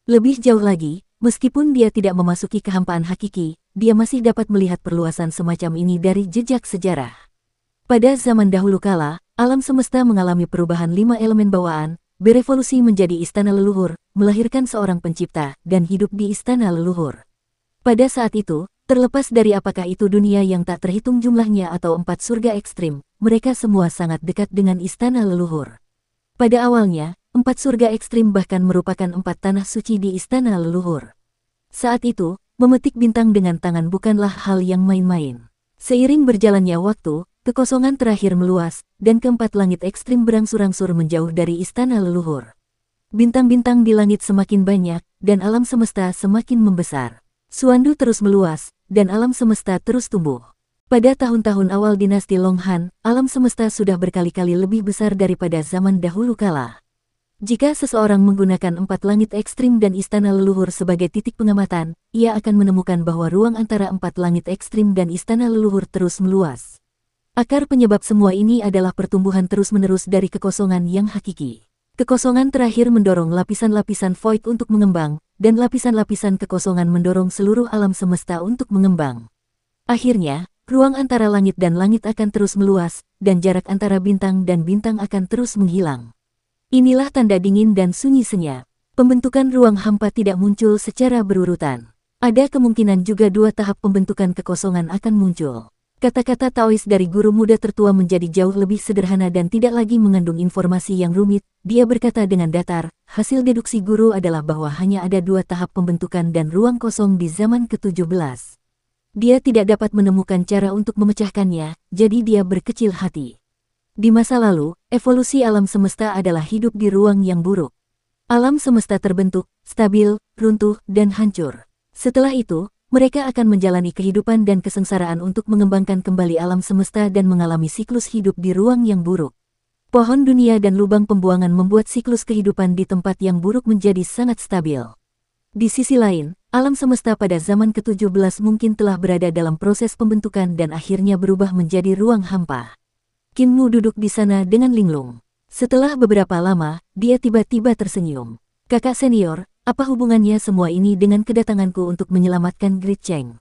Lebih jauh lagi, meskipun dia tidak memasuki kehampaan hakiki, dia masih dapat melihat perluasan semacam ini dari jejak sejarah. Pada zaman dahulu kala, alam semesta mengalami perubahan 5 elemen bawaan, berevolusi menjadi istana leluhur, melahirkan seorang pencipta, dan hidup di istana leluhur. Pada saat itu, terlepas dari apakah itu dunia yang tak terhitung jumlahnya atau 4 surga ekstrim, mereka semua sangat dekat dengan istana leluhur. Pada awalnya, 4 surga ekstrim bahkan merupakan 4 tanah suci di istana leluhur. Saat itu, memetik bintang dengan tangan bukanlah hal yang main-main. Seiring berjalannya waktu, kekosongan terakhir meluas, dan keempat langit ekstrim berangsur-angsur menjauh dari istana leluhur. Bintang-bintang di langit semakin banyak, dan alam semesta semakin membesar. Swandu terus meluas, dan alam semesta terus tumbuh. Pada tahun-tahun awal dinasti Long Han, alam semesta sudah berkali-kali lebih besar daripada zaman dahulu kala. Jika seseorang menggunakan 4 langit ekstrim dan istana leluhur sebagai titik pengamatan, ia akan menemukan bahwa ruang antara 4 langit ekstrim dan istana leluhur terus meluas. Akar penyebab semua ini adalah pertumbuhan terus-menerus dari kekosongan yang hakiki. Kekosongan terakhir mendorong lapisan-lapisan void untuk mengembang, dan lapisan-lapisan kekosongan mendorong seluruh alam semesta untuk mengembang. Akhirnya, ruang antara langit dan langit akan terus meluas, dan jarak antara bintang dan bintang akan terus menghilang. Inilah tanda dingin dan sunyi senyap. Pembentukan ruang hampa tidak muncul secara berurutan. Ada kemungkinan juga 2 tahap pembentukan kekosongan akan muncul. Kata-kata Taois dari guru muda tertua menjadi jauh lebih sederhana dan tidak lagi mengandung informasi yang rumit. Dia berkata dengan datar, hasil deduksi guru adalah bahwa hanya ada 2 tahap pembentukan dan ruang kosong di zaman ke-17. Dia tidak dapat menemukan cara untuk memecahkannya, jadi dia berkecil hati. Di masa lalu, evolusi alam semesta adalah hidup di ruang yang buruk. Alam semesta terbentuk, stabil, runtuh, dan hancur. Setelah itu, mereka akan menjalani kehidupan dan kesengsaraan untuk mengembangkan kembali alam semesta dan mengalami siklus hidup di ruang yang buruk. Pohon dunia dan lubang pembuangan membuat siklus kehidupan di tempat yang buruk menjadi sangat stabil. Di sisi lain, alam semesta pada zaman ke-17 mungkin telah berada dalam proses pembentukan dan akhirnya berubah menjadi ruang hampa. Qin Mu duduk di sana dengan linglung. Setelah beberapa lama, dia tiba-tiba tersenyum. Kakak senior, apa hubungannya semua ini dengan kedatanganku untuk menyelamatkan Grid Cheng?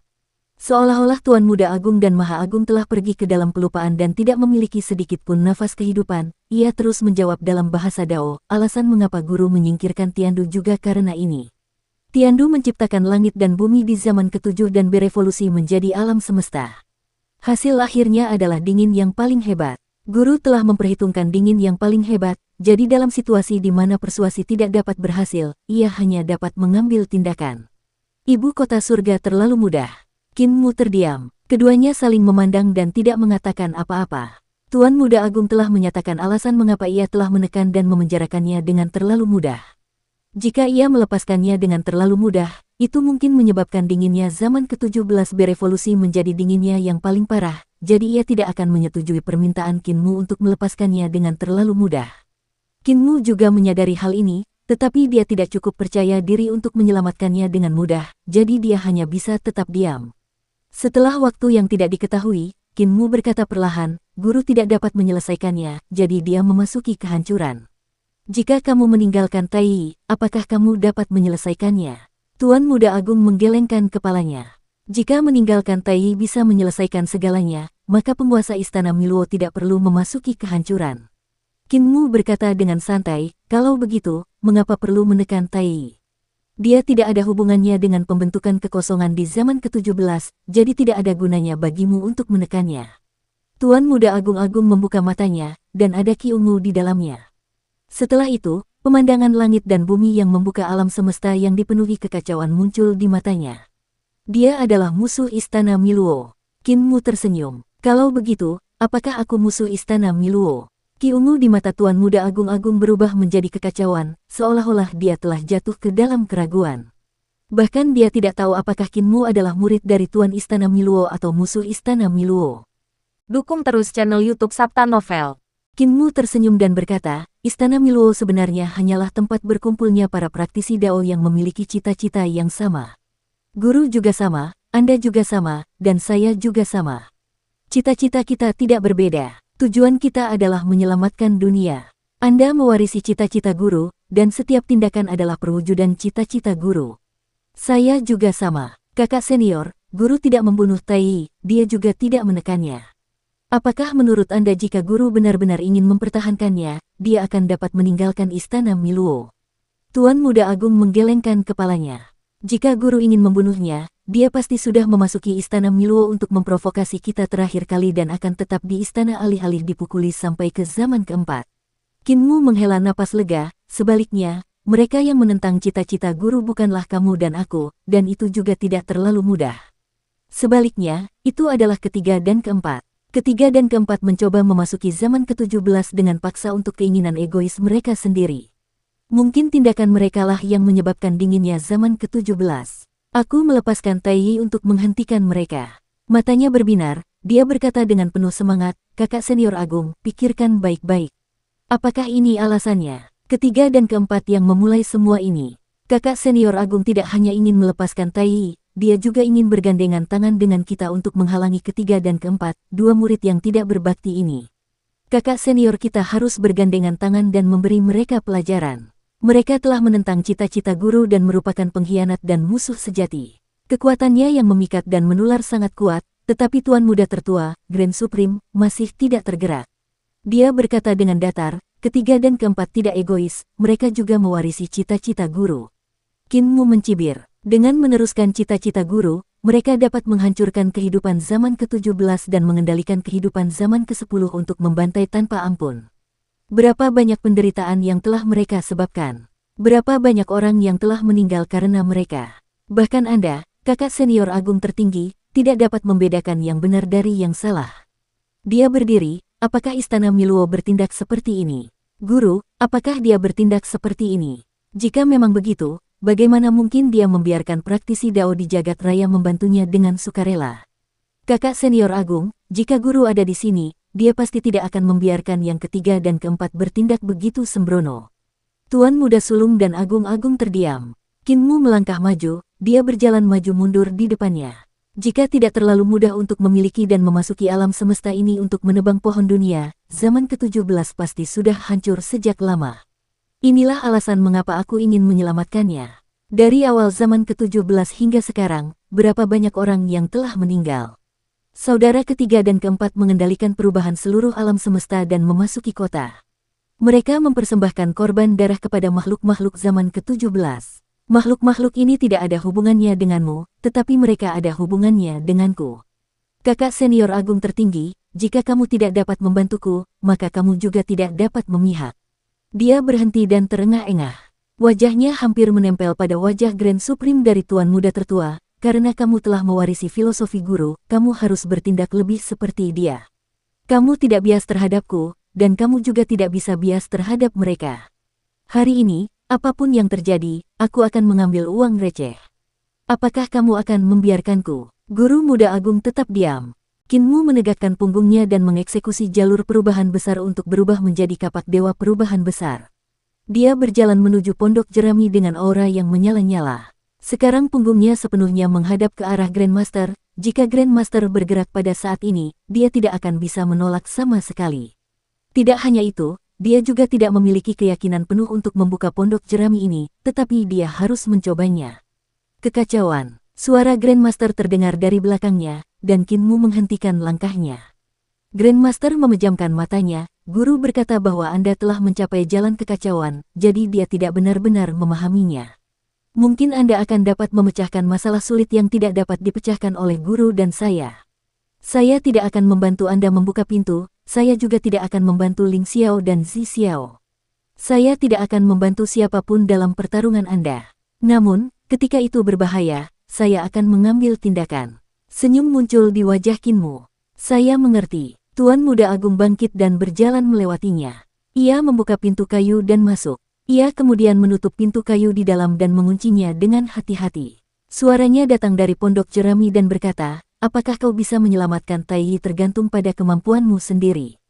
Seolah-olah Tuan Muda Agung dan Maha Agung telah pergi ke dalam pelupaan dan tidak memiliki sedikit pun nafas kehidupan, ia terus menjawab dalam bahasa Dao, alasan mengapa guru menyingkirkan Tiandu juga karena ini. Tiandu menciptakan langit dan bumi di zaman ke-7 dan berevolusi menjadi alam semesta. Hasil akhirnya adalah dingin yang paling hebat. Guru telah memperhitungkan dingin yang paling hebat, jadi dalam situasi di mana persuasi tidak dapat berhasil, ia hanya dapat mengambil tindakan. Ibu kota surga terlalu mudah. Qin Mu terdiam. Keduanya saling memandang dan tidak mengatakan apa-apa. Tuan Muda Agung telah menyatakan alasan mengapa ia telah menekan dan memenjarakannya dengan terlalu mudah. Jika ia melepaskannya dengan terlalu mudah, itu mungkin menyebabkan dinginnya zaman ke-17 berevolusi menjadi dinginnya yang paling parah, jadi ia tidak akan menyetujui permintaan Qin Mu untuk melepaskannya dengan terlalu mudah. Qin Mu juga menyadari hal ini, tetapi dia tidak cukup percaya diri untuk menyelamatkannya dengan mudah, jadi dia hanya bisa tetap diam. Setelah waktu yang tidak diketahui, Qin Mu berkata perlahan, guru tidak dapat menyelesaikannya, jadi dia memasuki kehancuran. Jika kamu meninggalkan Tai, apakah kamu dapat menyelesaikannya? Tuan Muda Agung menggelengkan kepalanya. Jika meninggalkan Tai bisa menyelesaikan segalanya, maka penguasa istana Miluo tidak perlu memasuki kehancuran. Qin Mu berkata dengan santai, kalau begitu, mengapa perlu menekan Tai? Dia tidak ada hubungannya dengan pembentukan kekosongan di zaman ke-17, jadi tidak ada gunanya bagimu untuk menekannya. Tuan Muda Agung-Agung membuka matanya, dan ada Qi ungu di dalamnya. Setelah itu, pemandangan langit dan bumi yang membuka alam semesta yang dipenuhi kekacauan muncul di matanya. Dia adalah musuh istana Miluo. Qin Mu tersenyum. Kalau begitu, apakah aku musuh istana Miluo? Qi ungu di mata Tuan Muda Agung-Agung berubah menjadi kekacauan, seolah-olah dia telah jatuh ke dalam keraguan. Bahkan dia tidak tahu apakah Qin Mu adalah murid dari Tuan Istana Miluo atau musuh Istana Miluo. Dukung terus channel YouTube Sabta Novel. Qin Mu tersenyum dan berkata, Istana Miluo sebenarnya hanyalah tempat berkumpulnya para praktisi Dao yang memiliki cita-cita yang sama. Guru juga sama, Anda juga sama, dan saya juga sama. Cita-cita kita tidak berbeda. Tujuan kita adalah menyelamatkan dunia. Anda mewarisi cita-cita guru, dan setiap tindakan adalah perwujudan cita-cita guru. Saya juga sama. Kakak senior, guru tidak membunuh Tai, dia juga tidak menekannya. Apakah menurut Anda jika guru benar-benar ingin mempertahankannya, dia akan dapat meninggalkan istana Miluo? Tuan Muda Agung menggelengkan kepalanya. Jika guru ingin membunuhnya, dia pasti sudah memasuki istana Miluo untuk memprovokasi kita terakhir kali dan akan tetap di istana alih-alih dipukuli sampai ke zaman keempat. Qin Mu menghela napas lega, sebaliknya, mereka yang menentang cita-cita guru bukanlah kamu dan aku, dan itu juga tidak terlalu mudah. Sebaliknya, itu adalah ketiga dan keempat. Ketiga dan keempat mencoba memasuki zaman ke-17 dengan paksa untuk keinginan egois mereka sendiri. Mungkin tindakan merekalah yang menyebabkan dinginnya zaman ke-17. Aku melepaskan Tai untuk menghentikan mereka. Matanya berbinar, dia berkata dengan penuh semangat, "Kakak senior agung, pikirkan baik-baik. Apakah ini alasannya?" Ketiga dan keempat yang memulai semua ini. Kakak senior agung tidak hanya ingin melepaskan Tai Yi, dia juga ingin bergandengan tangan dengan kita untuk menghalangi ketiga dan keempat, dua murid yang tidak berbakti ini. Kakak senior kita harus bergandengan tangan dan memberi mereka pelajaran. Mereka telah menentang cita-cita guru dan merupakan pengkhianat dan musuh sejati. Kekuatannya yang memikat dan menular sangat kuat, tetapi tuan muda tertua, Grand Supreme, masih tidak tergerak. Dia berkata dengan datar, ketiga dan keempat tidak egois, mereka juga mewarisi cita-cita guru. Qin Mu mencibir, dengan meneruskan cita-cita guru, mereka dapat menghancurkan kehidupan zaman ke-17 dan mengendalikan kehidupan zaman ke-10 untuk membantai tanpa ampun. Berapa banyak penderitaan yang telah mereka sebabkan? Berapa banyak orang yang telah meninggal karena mereka? Bahkan Anda, kakak senior agung tertinggi, tidak dapat membedakan yang benar dari yang salah. Dia berdiri, apakah Istana Miluo bertindak seperti ini? Guru, apakah dia bertindak seperti ini? Jika memang begitu, bagaimana mungkin dia membiarkan praktisi Dao di jagat raya membantunya dengan sukarela? Kakak senior agung, jika guru ada di sini, dia pasti tidak akan membiarkan yang ketiga dan keempat bertindak begitu sembrono. Tuan muda sulung dan agung-agung terdiam. Qin Mu melangkah maju, dia berjalan maju mundur di depannya. Jika tidak terlalu mudah untuk memiliki dan memasuki alam semesta ini untuk menebang pohon dunia, zaman ke-17 pasti sudah hancur sejak lama. Inilah alasan mengapa aku ingin menyelamatkannya. Dari awal zaman ke-17 hingga sekarang, berapa banyak orang yang telah meninggal. Saudara ketiga dan keempat mengendalikan perubahan seluruh alam semesta dan memasuki kota. Mereka mempersembahkan korban darah kepada makhluk-makhluk zaman ke-17. Makhluk-makhluk ini tidak ada hubungannya denganmu, tetapi mereka ada hubungannya denganku. Kakak senior agung tertinggi, jika kamu tidak dapat membantuku, maka kamu juga tidak dapat memihak. Dia berhenti dan terengah-engah. Wajahnya hampir menempel pada wajah Grand Supreme dari Tuan Muda tertua, karena kamu telah mewarisi filosofi guru, kamu harus bertindak lebih seperti dia. Kamu tidak bias terhadapku, dan kamu juga tidak bisa bias terhadap mereka. Hari ini, apapun yang terjadi, aku akan mengambil uang receh. Apakah kamu akan membiarkanku? Guru muda agung tetap diam. Qin Mu menegakkan punggungnya dan mengeksekusi jalur perubahan besar untuk berubah menjadi kapak dewa perubahan besar. Dia berjalan menuju pondok jerami dengan aura yang menyala-nyala. Sekarang punggungnya sepenuhnya menghadap ke arah Grandmaster. Jika Grandmaster bergerak pada saat ini, dia tidak akan bisa menolak sama sekali. Tidak hanya itu, dia juga tidak memiliki keyakinan penuh untuk membuka pondok jerami ini, tetapi dia harus mencobanya. Kekacauan. Suara Grandmaster terdengar dari belakangnya, dan Qin Mu menghentikan langkahnya. Grandmaster memejamkan matanya, guru berkata bahwa Anda telah mencapai jalan kekacauan, jadi dia tidak benar-benar memahaminya. Mungkin Anda akan dapat memecahkan masalah sulit yang tidak dapat dipecahkan oleh guru dan saya. Saya tidak akan membantu Anda membuka pintu, saya juga tidak akan membantu Ling Xiao dan Zi Xiao. Saya tidak akan membantu siapapun dalam pertarungan Anda. Namun, ketika itu berbahaya, saya akan mengambil tindakan. Senyum muncul di wajah Qin Mu. Saya mengerti. Tuan muda agung bangkit dan berjalan melewatinya. Ia membuka pintu kayu dan masuk. Ia kemudian menutup pintu kayu di dalam dan menguncinya dengan hati-hati. Suaranya datang dari pondok jerami dan berkata, apakah kau bisa menyelamatkan Tai Yi tergantung pada kemampuanmu sendiri.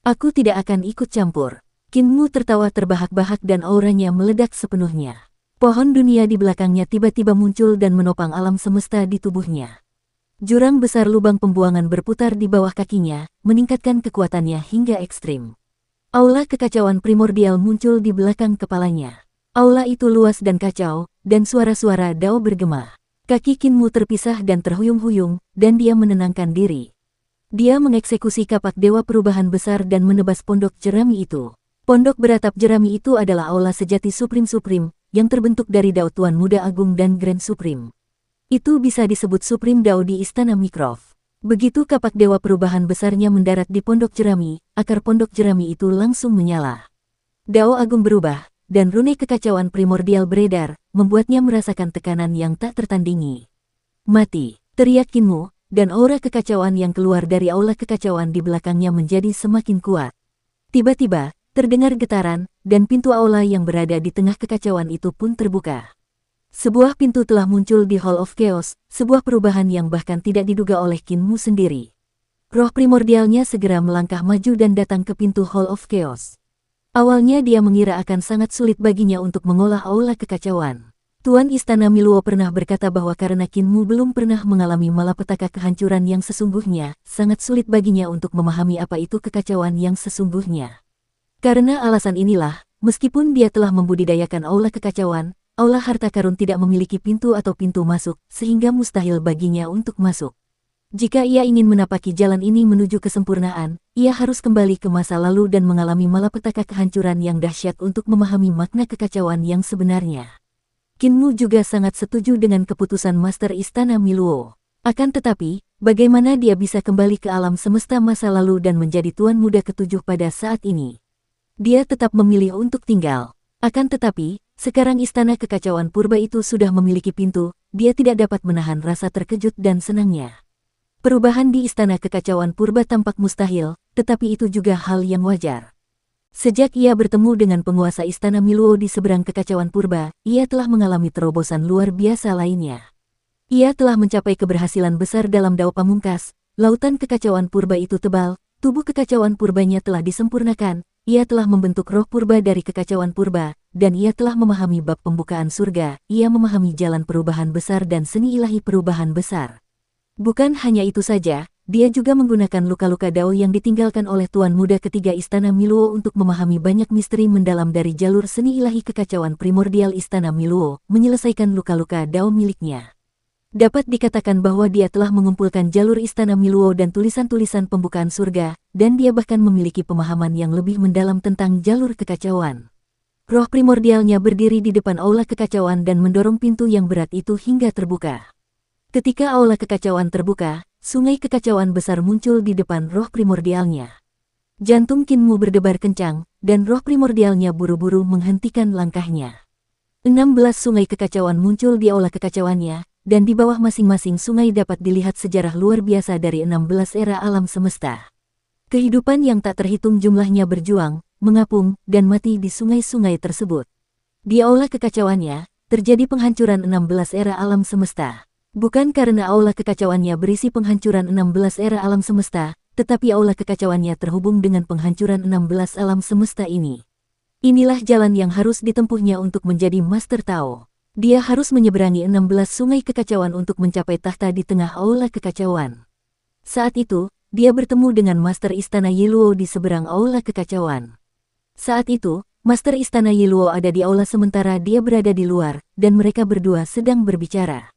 Aku tidak akan ikut campur. Qin Mu tertawa terbahak-bahak dan auranya meledak sepenuhnya. Pohon dunia di belakangnya tiba-tiba muncul dan menopang alam semesta di tubuhnya. Jurang besar lubang pembuangan berputar di bawah kakinya, meningkatkan kekuatannya hingga ekstrim. Aula kekacauan primordial muncul di belakang kepalanya. Aula itu luas dan kacau, dan suara-suara Dao bergema. Kaki Qin Mu terpisah dan terhuyung-huyung, dan dia menenangkan diri. Dia mengeksekusi kapak dewa perubahan besar dan menebas pondok jerami itu. Pondok beratap jerami itu adalah aula sejati Supreme, yang terbentuk dari Dao Tuan Muda Agung dan Grand Supreme. Itu bisa disebut Supreme Dao di Istana Mycroft. Begitu kapak dewa perubahan besarnya mendarat di pondok jerami, akar pondok jerami itu langsung menyala. Dao Agung berubah, dan rune kekacauan primordial beredar, membuatnya merasakan tekanan yang tak tertandingi. Mati, teriak Qin Mu, dan aura kekacauan yang keluar dari aula kekacauan di belakangnya menjadi semakin kuat. Tiba-tiba, terdengar getaran, dan pintu aula yang berada di tengah kekacauan itu pun terbuka. Sebuah pintu telah muncul di Hall of Chaos, sebuah perubahan yang bahkan tidak diduga oleh Qin Mu sendiri. Roh primordialnya segera melangkah maju dan datang ke pintu Hall of Chaos. Awalnya dia mengira akan sangat sulit baginya untuk mengolah aula kekacauan. Tuan Istana Miluo pernah berkata bahwa karena Kinmu belum pernah mengalami malapetaka kehancuran yang sesungguhnya, sangat sulit baginya untuk memahami apa itu kekacauan yang sesungguhnya. Karena alasan inilah, meskipun dia telah membudidayakan aula kekacauan, aula harta karun tidak memiliki pintu atau pintu masuk, sehingga mustahil baginya untuk masuk. Jika ia ingin menapaki jalan ini menuju kesempurnaan, ia harus kembali ke masa lalu dan mengalami malapetaka kehancuran yang dahsyat untuk memahami makna kekacauan yang sebenarnya. Kinmu juga sangat setuju dengan keputusan Master Istana Miluo. Akan tetapi, bagaimana dia bisa kembali ke alam semesta masa lalu dan menjadi tuan muda ketujuh pada saat ini? Dia tetap memilih untuk tinggal. Akan tetapi, sekarang Istana Kekacauan Purba itu sudah memiliki pintu, dia tidak dapat menahan rasa terkejut dan senangnya. Perubahan di Istana Kekacauan Purba tampak mustahil, tetapi itu juga hal yang wajar. Sejak ia bertemu dengan penguasa Istana Miluo di seberang Kekacauan Purba, ia telah mengalami terobosan luar biasa lainnya. Ia telah mencapai keberhasilan besar dalam Dao Pamungkas, lautan Kekacauan Purba itu tebal, tubuh Kekacauan Purbanya telah disempurnakan, ia telah membentuk roh purba dari Kekacauan Purba, dan ia telah memahami bab pembukaan surga, ia memahami jalan perubahan besar dan seni ilahi perubahan besar. Bukan hanya itu saja, dia juga menggunakan luka-luka Dao yang ditinggalkan oleh Tuan Muda ketiga Istana Miluo untuk memahami banyak misteri mendalam dari jalur seni ilahi kekacauan primordial Istana Miluo, menyelesaikan luka-luka Dao miliknya. Dapat dikatakan bahwa dia telah mengumpulkan jalur Istana Miluo dan tulisan-tulisan pembukaan surga, dan dia bahkan memiliki pemahaman yang lebih mendalam tentang jalur kekacauan. Roh primordialnya berdiri di depan aula kekacauan dan mendorong pintu yang berat itu hingga terbuka. Ketika aula kekacauan terbuka, sungai kekacauan besar muncul di depan roh primordialnya. Jantung Kinmu berdebar kencang, dan roh primordialnya buru-buru menghentikan langkahnya. 16 sungai kekacauan muncul di aula kekacauannya, dan di bawah masing-masing sungai dapat dilihat sejarah luar biasa dari 16 era alam semesta. Kehidupan yang tak terhitung jumlahnya berjuang, mengapung, dan mati di sungai-sungai tersebut. Di aula kekacauannya, terjadi penghancuran 16 era alam semesta. Bukan karena aula kekacauannya berisi penghancuran 16 era alam semesta, tetapi aula kekacauannya terhubung dengan penghancuran 16 alam semesta ini. Inilah jalan yang harus ditempuhnya untuk menjadi Master Tao. Dia harus menyeberangi 16 sungai kekacauan untuk mencapai tahta di tengah aula kekacauan. Saat itu, dia bertemu dengan Master Istana Yiluo di seberang aula kekacauan. Saat itu, Master Istana Yiluo ada di aula sementara dia berada di luar, dan mereka berdua sedang berbicara.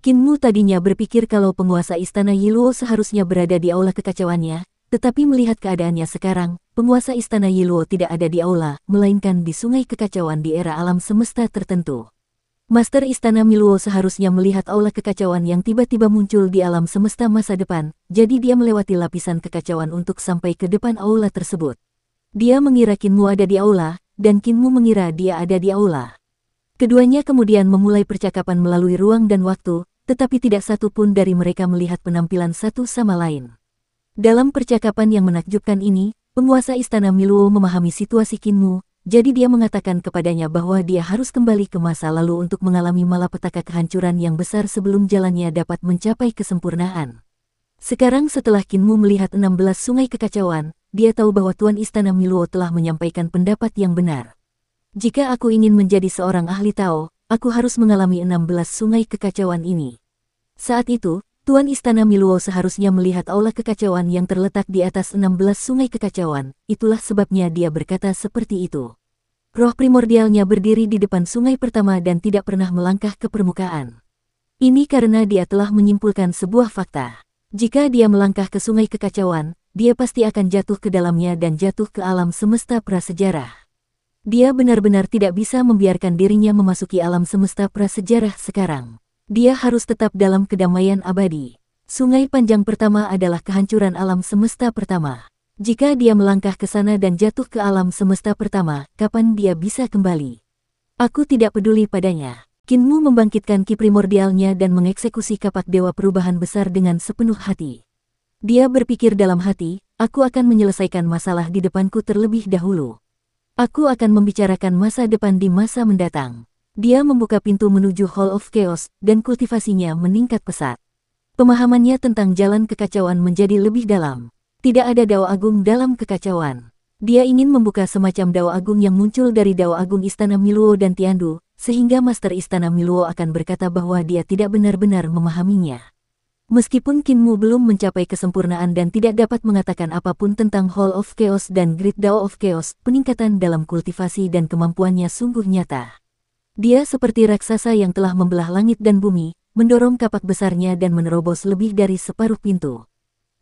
Kinmu tadinya berpikir kalau penguasa Istana Yiluo seharusnya berada di aula kekacauannya, tetapi melihat keadaannya sekarang, penguasa Istana Yiluo tidak ada di aula, melainkan di sungai kekacauan di era alam semesta tertentu. Master Istana Miluo seharusnya melihat aula kekacauan yang tiba-tiba muncul di alam semesta masa depan, jadi dia melewati lapisan kekacauan untuk sampai ke depan aula tersebut. Dia mengira Kinmu ada di aula, dan Kinmu mengira dia ada di aula. Keduanya kemudian memulai percakapan melalui ruang dan waktu, tetapi tidak satu pun dari mereka melihat penampilan satu sama lain. Dalam percakapan yang menakjubkan ini, penguasa Istana Miluo memahami situasi Kinmu, jadi dia mengatakan kepadanya bahwa dia harus kembali ke masa lalu untuk mengalami malapetaka kehancuran yang besar sebelum jalannya dapat mencapai kesempurnaan. Sekarang setelah Kinmu melihat 16 sungai kekacauan, dia tahu bahwa Tuan Istana Miluo telah menyampaikan pendapat yang benar. Jika aku ingin menjadi seorang ahli Tao, aku harus mengalami 16 sungai kekacauan ini. Saat itu, Tuan Istana Miluo seharusnya melihat aula kekacauan yang terletak di atas 16 sungai kekacauan, itulah sebabnya dia berkata seperti itu. Roh primordialnya berdiri di depan sungai pertama dan tidak pernah melangkah ke permukaan. Ini karena dia telah menyimpulkan sebuah fakta. Jika dia melangkah ke sungai kekacauan, dia pasti akan jatuh ke dalamnya dan jatuh ke alam semesta prasejarah. Dia benar-benar tidak bisa membiarkan dirinya memasuki alam semesta prasejarah sekarang. Dia harus tetap dalam kedamaian abadi. Sungai panjang pertama adalah kehancuran alam semesta pertama. Jika dia melangkah ke sana dan jatuh ke alam semesta pertama, kapan dia bisa kembali? Aku tidak peduli padanya. Kinmu membangkitkan ki primordialnya dan mengeksekusi kapak dewa perubahan besar dengan sepenuh hati. Dia berpikir dalam hati, aku akan menyelesaikan masalah di depanku terlebih dahulu. Aku akan membicarakan masa depan di masa mendatang. Dia membuka pintu menuju Hall of Chaos, dan kultivasinya meningkat pesat. Pemahamannya tentang jalan kekacauan menjadi lebih dalam. Tidak ada dao agung dalam kekacauan. Dia ingin membuka semacam dao agung yang muncul dari dao agung Istana Miluo dan Tiandu, sehingga Master Istana Miluo akan berkata bahwa dia tidak benar-benar memahaminya. Meskipun Qinmu belum mencapai kesempurnaan dan tidak dapat mengatakan apapun tentang Hall of Chaos dan Great Dao of Chaos, peningkatan dalam kultivasi dan kemampuannya sungguh nyata. Dia seperti raksasa yang telah membelah langit dan bumi, mendorong kapak besarnya dan menerobos lebih dari separuh pintu.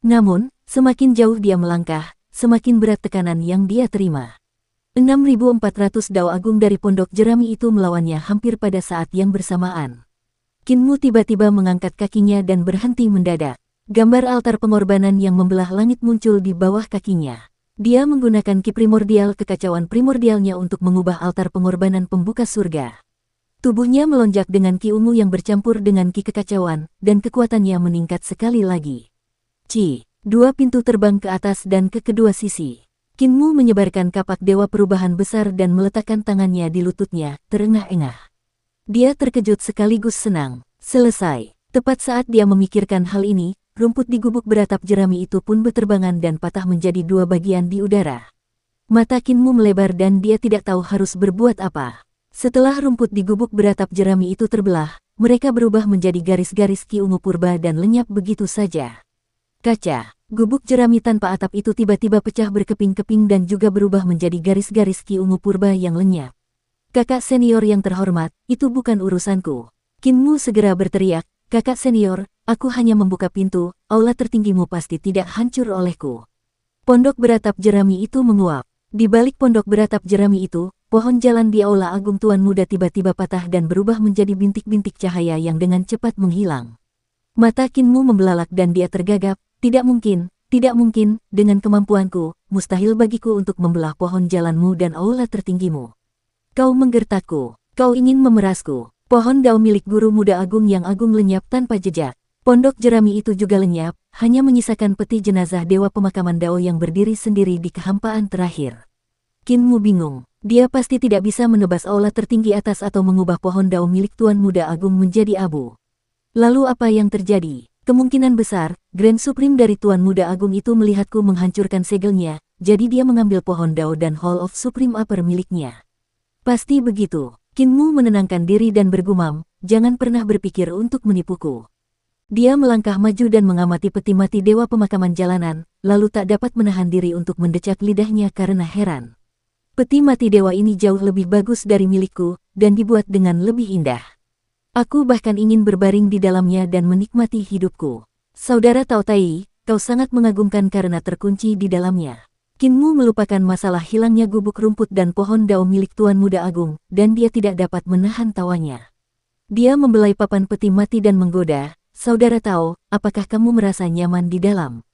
Namun, semakin jauh dia melangkah, semakin berat tekanan yang dia terima. 6.400 dao agung dari pondok jerami itu melawannya hampir pada saat yang bersamaan. Qinmu tiba-tiba mengangkat kakinya dan berhenti mendadak. Gambar altar pengorbanan yang membelah langit muncul di bawah kakinya. Dia menggunakan ki primordial kekacauan primordialnya untuk mengubah altar pengorbanan pembuka surga. Tubuhnya melonjak dengan ki ungu yang bercampur dengan ki kekacauan, dan kekuatannya meningkat sekali lagi. Dua pintu terbang ke atas dan ke kedua sisi. Qinmu menyebarkan kapak dewa perubahan besar dan meletakkan tangannya di lututnya, terengah-engah. Dia terkejut sekaligus senang. Selesai. Tepat saat dia memikirkan hal ini, rumput di gubuk beratap jerami itu pun berterbangan dan patah menjadi dua bagian di udara. Mata Qinmu melebar dan dia tidak tahu harus berbuat apa. Setelah rumput di gubuk beratap jerami itu terbelah, mereka berubah menjadi garis-garis ki ungu purba dan lenyap begitu saja. Kaca, gubuk jerami tanpa atap itu tiba-tiba pecah berkeping-keping dan juga berubah menjadi garis-garis ki ungu purba yang lenyap. Kakak senior yang terhormat, itu bukan urusanku. Qinmu segera berteriak, kakak senior, aku hanya membuka pintu, aula tertinggimu pasti tidak hancur olehku. Pondok beratap jerami itu menguap. Di balik pondok beratap jerami itu, pohon jalan di aula agung Tuan Muda tiba-tiba patah dan berubah menjadi bintik-bintik cahaya yang dengan cepat menghilang. Mata Qinmu membelalak dan dia tergagap, tidak mungkin, dengan kemampuanku, mustahil bagiku untuk membelah pohon jalanmu dan aula tertinggimu. Kau menggertakku, kau ingin memerasku. Pohon dao milik guru muda agung yang agung lenyap tanpa jejak. Pondok jerami itu juga lenyap, hanya menyisakan peti jenazah dewa pemakaman dao yang berdiri sendiri di kehampaan terakhir. Qinmu bingung, dia pasti tidak bisa menebas aula tertinggi atas atau mengubah pohon dao milik Tuan Muda Agung menjadi abu. Lalu apa yang terjadi? Kemungkinan besar, Grand Supreme dari Tuan Muda Agung itu melihatku menghancurkan segelnya, jadi dia mengambil pohon dao dan Hall of Supreme Upper miliknya. Pasti begitu. Qinmu menenangkan diri dan bergumam, jangan pernah berpikir untuk menipuku. Dia melangkah maju dan mengamati peti mati dewa pemakaman jalanan, lalu tak dapat menahan diri untuk mendecak lidahnya karena heran. Peti mati dewa ini jauh lebih bagus dari milikku, dan dibuat dengan lebih indah. Aku bahkan ingin berbaring di dalamnya dan menikmati hidupku. Saudara Tao Tai, kau sangat mengagumkan karena terkunci di dalamnya. Qinmu melupakan masalah hilangnya gubuk rumput dan pohon dao milik Tuan Muda Agung, dan dia tidak dapat menahan tawanya. Dia membelai papan peti mati dan menggoda, Saudara Tao, apakah kamu merasa nyaman di dalam?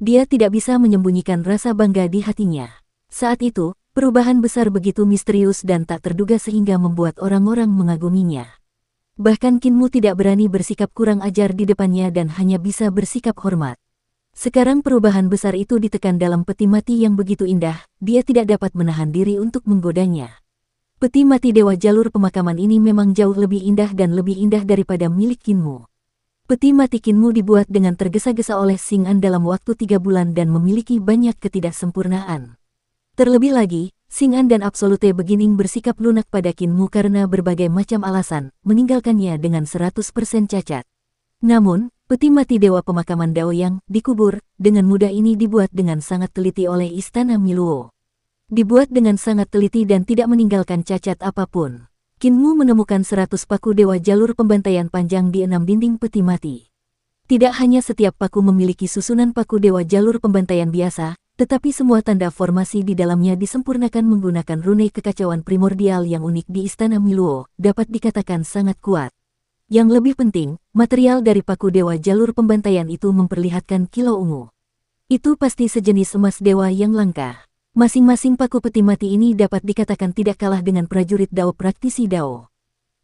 Dia tidak bisa menyembunyikan rasa bangga di hatinya. Saat itu, perubahan besar begitu misterius dan tak terduga sehingga membuat orang-orang mengaguminya. Bahkan Qinmu tidak berani bersikap kurang ajar di depannya dan hanya bisa bersikap hormat. Sekarang perubahan besar itu ditekan dalam peti mati yang begitu indah, dia tidak dapat menahan diri untuk menggodanya. Peti mati dewa jalur pemakaman ini memang jauh lebih indah dan lebih indah daripada milik Qinmu. Peti mati Qinmu dibuat dengan tergesa-gesa oleh Xing An dalam waktu 3 bulan dan memiliki banyak ketidaksempurnaan. Terlebih lagi, Xing An dan Absolute Beginning bersikap lunak pada Qinmu karena berbagai macam alasan, meninggalkannya dengan 100% cacat. Namun, peti mati dewa pemakaman Dao yang dikubur dengan mudah ini dibuat dengan sangat teliti oleh Istana Miluo. Dibuat dengan sangat teliti dan tidak meninggalkan cacat apapun. Qinmu menemukan 100 paku dewa jalur pembantaian panjang di 6 dinding peti mati. Tidak hanya setiap paku memiliki susunan paku dewa jalur pembantaian biasa, tetapi semua tanda formasi di dalamnya disempurnakan menggunakan rune kekacauan primordial yang unik di Istana Miluo, dapat dikatakan sangat kuat. Yang lebih penting, material dari paku dewa jalur pembantaian itu memperlihatkan kilau ungu. Itu pasti sejenis emas dewa yang langka. Masing-masing paku peti mati ini dapat dikatakan tidak kalah dengan prajurit Dao praktisi Dao.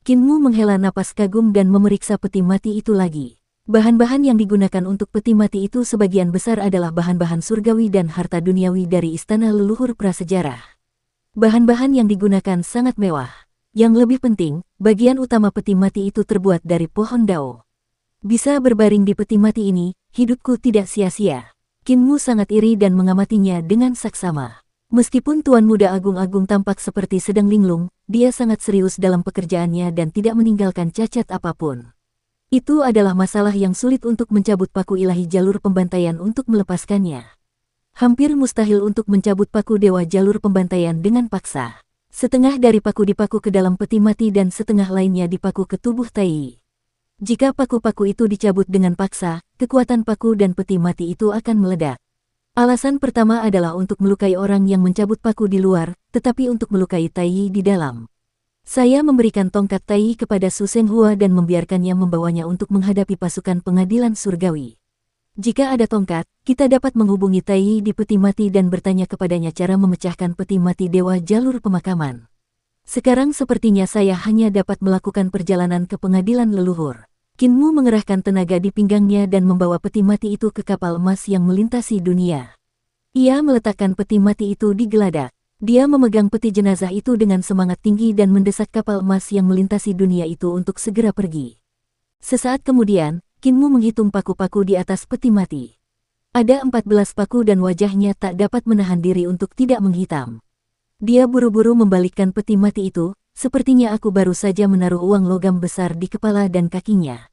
Qinmu menghela napas kagum dan memeriksa peti mati itu lagi. Bahan-bahan yang digunakan untuk peti mati itu sebagian besar adalah bahan-bahan surgawi dan harta duniawi dari istana leluhur prasejarah. Bahan-bahan yang digunakan sangat mewah. Yang lebih penting, bagian utama peti mati itu terbuat dari pohon Dao. Bisa berbaring di peti mati ini, hidupku tidak sia-sia. Kinmu sangat iri dan mengamatinya dengan saksama. Meskipun Tuan Muda Agung-Agung tampak seperti sedang linglung, dia sangat serius dalam pekerjaannya dan tidak meninggalkan cacat apapun. Itu adalah masalah yang sulit untuk mencabut paku ilahi jalur pembantaian untuk melepaskannya. Hampir mustahil untuk mencabut paku dewa jalur pembantaian dengan paksa. Setengah dari paku dipaku ke dalam peti mati dan setengah lainnya dipaku ke tubuh Tai. Jika paku-paku itu dicabut dengan paksa, kekuatan paku dan peti mati itu akan meledak. Alasan pertama adalah untuk melukai orang yang mencabut paku di luar, tetapi untuk melukai Tai di dalam. Saya memberikan tongkat Tai kepada Su Senghua dan membiarkannya membawanya untuk menghadapi pasukan pengadilan surgawi. Jika ada tongkat, kita dapat menghubungi Tai di peti mati dan bertanya kepadanya cara memecahkan peti mati dewa jalur pemakaman. Sekarang sepertinya saya hanya dapat melakukan perjalanan ke pengadilan leluhur. Kinmu mengerahkan tenaga di pinggangnya dan membawa peti mati itu ke kapal emas yang melintasi dunia. Ia meletakkan peti mati itu di geladak. Dia memegang peti jenazah itu dengan semangat tinggi dan mendesak kapal emas yang melintasi dunia itu untuk segera pergi. Sesaat kemudian, Kinmu menghitung paku-paku di atas peti mati. Ada 14 paku dan wajahnya tak dapat menahan diri untuk tidak menghitam. Dia buru-buru membalikkan peti mati itu, sepertinya aku baru saja menaruh uang logam besar di kepala dan kakinya.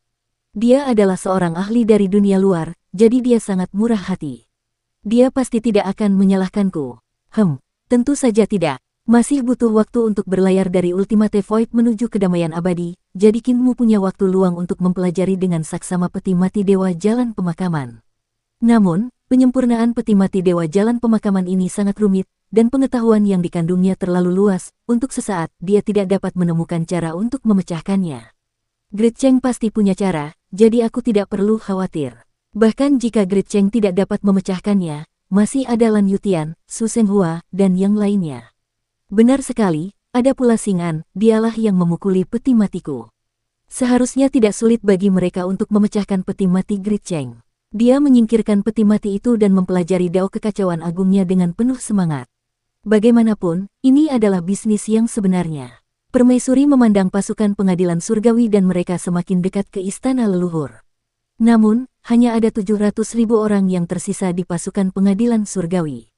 Dia adalah seorang ahli dari dunia luar, jadi dia sangat murah hati. Dia pasti tidak akan menyalahkanku. Tentu saja tidak. Masih butuh waktu untuk berlayar dari Ultimate Void menuju kedamaian abadi, jadi Kinmu punya waktu luang untuk mempelajari dengan saksama peti mati dewa jalan pemakaman. Namun, penyempurnaan peti mati dewa jalan pemakaman ini sangat rumit, dan pengetahuan yang dikandungnya terlalu luas, untuk sesaat dia tidak dapat menemukan cara untuk memecahkannya. Grid Cheng pasti punya cara, jadi aku tidak perlu khawatir. Bahkan jika Grid Cheng tidak dapat memecahkannya, masih ada Lan Yutian, Su Senghua, dan yang lainnya. Benar sekali, ada pula Xing'an, dialah yang memukuli peti matiku. Seharusnya tidak sulit bagi mereka untuk memecahkan peti mati Grid Cheng. Dia menyingkirkan peti mati itu dan mempelajari dao kekacauan agungnya dengan penuh semangat. Bagaimanapun, ini adalah bisnis yang sebenarnya. Permaisuri memandang pasukan pengadilan surgawi dan mereka semakin dekat ke istana leluhur. Namun, hanya ada 700.000 orang yang tersisa di pasukan pengadilan surgawi.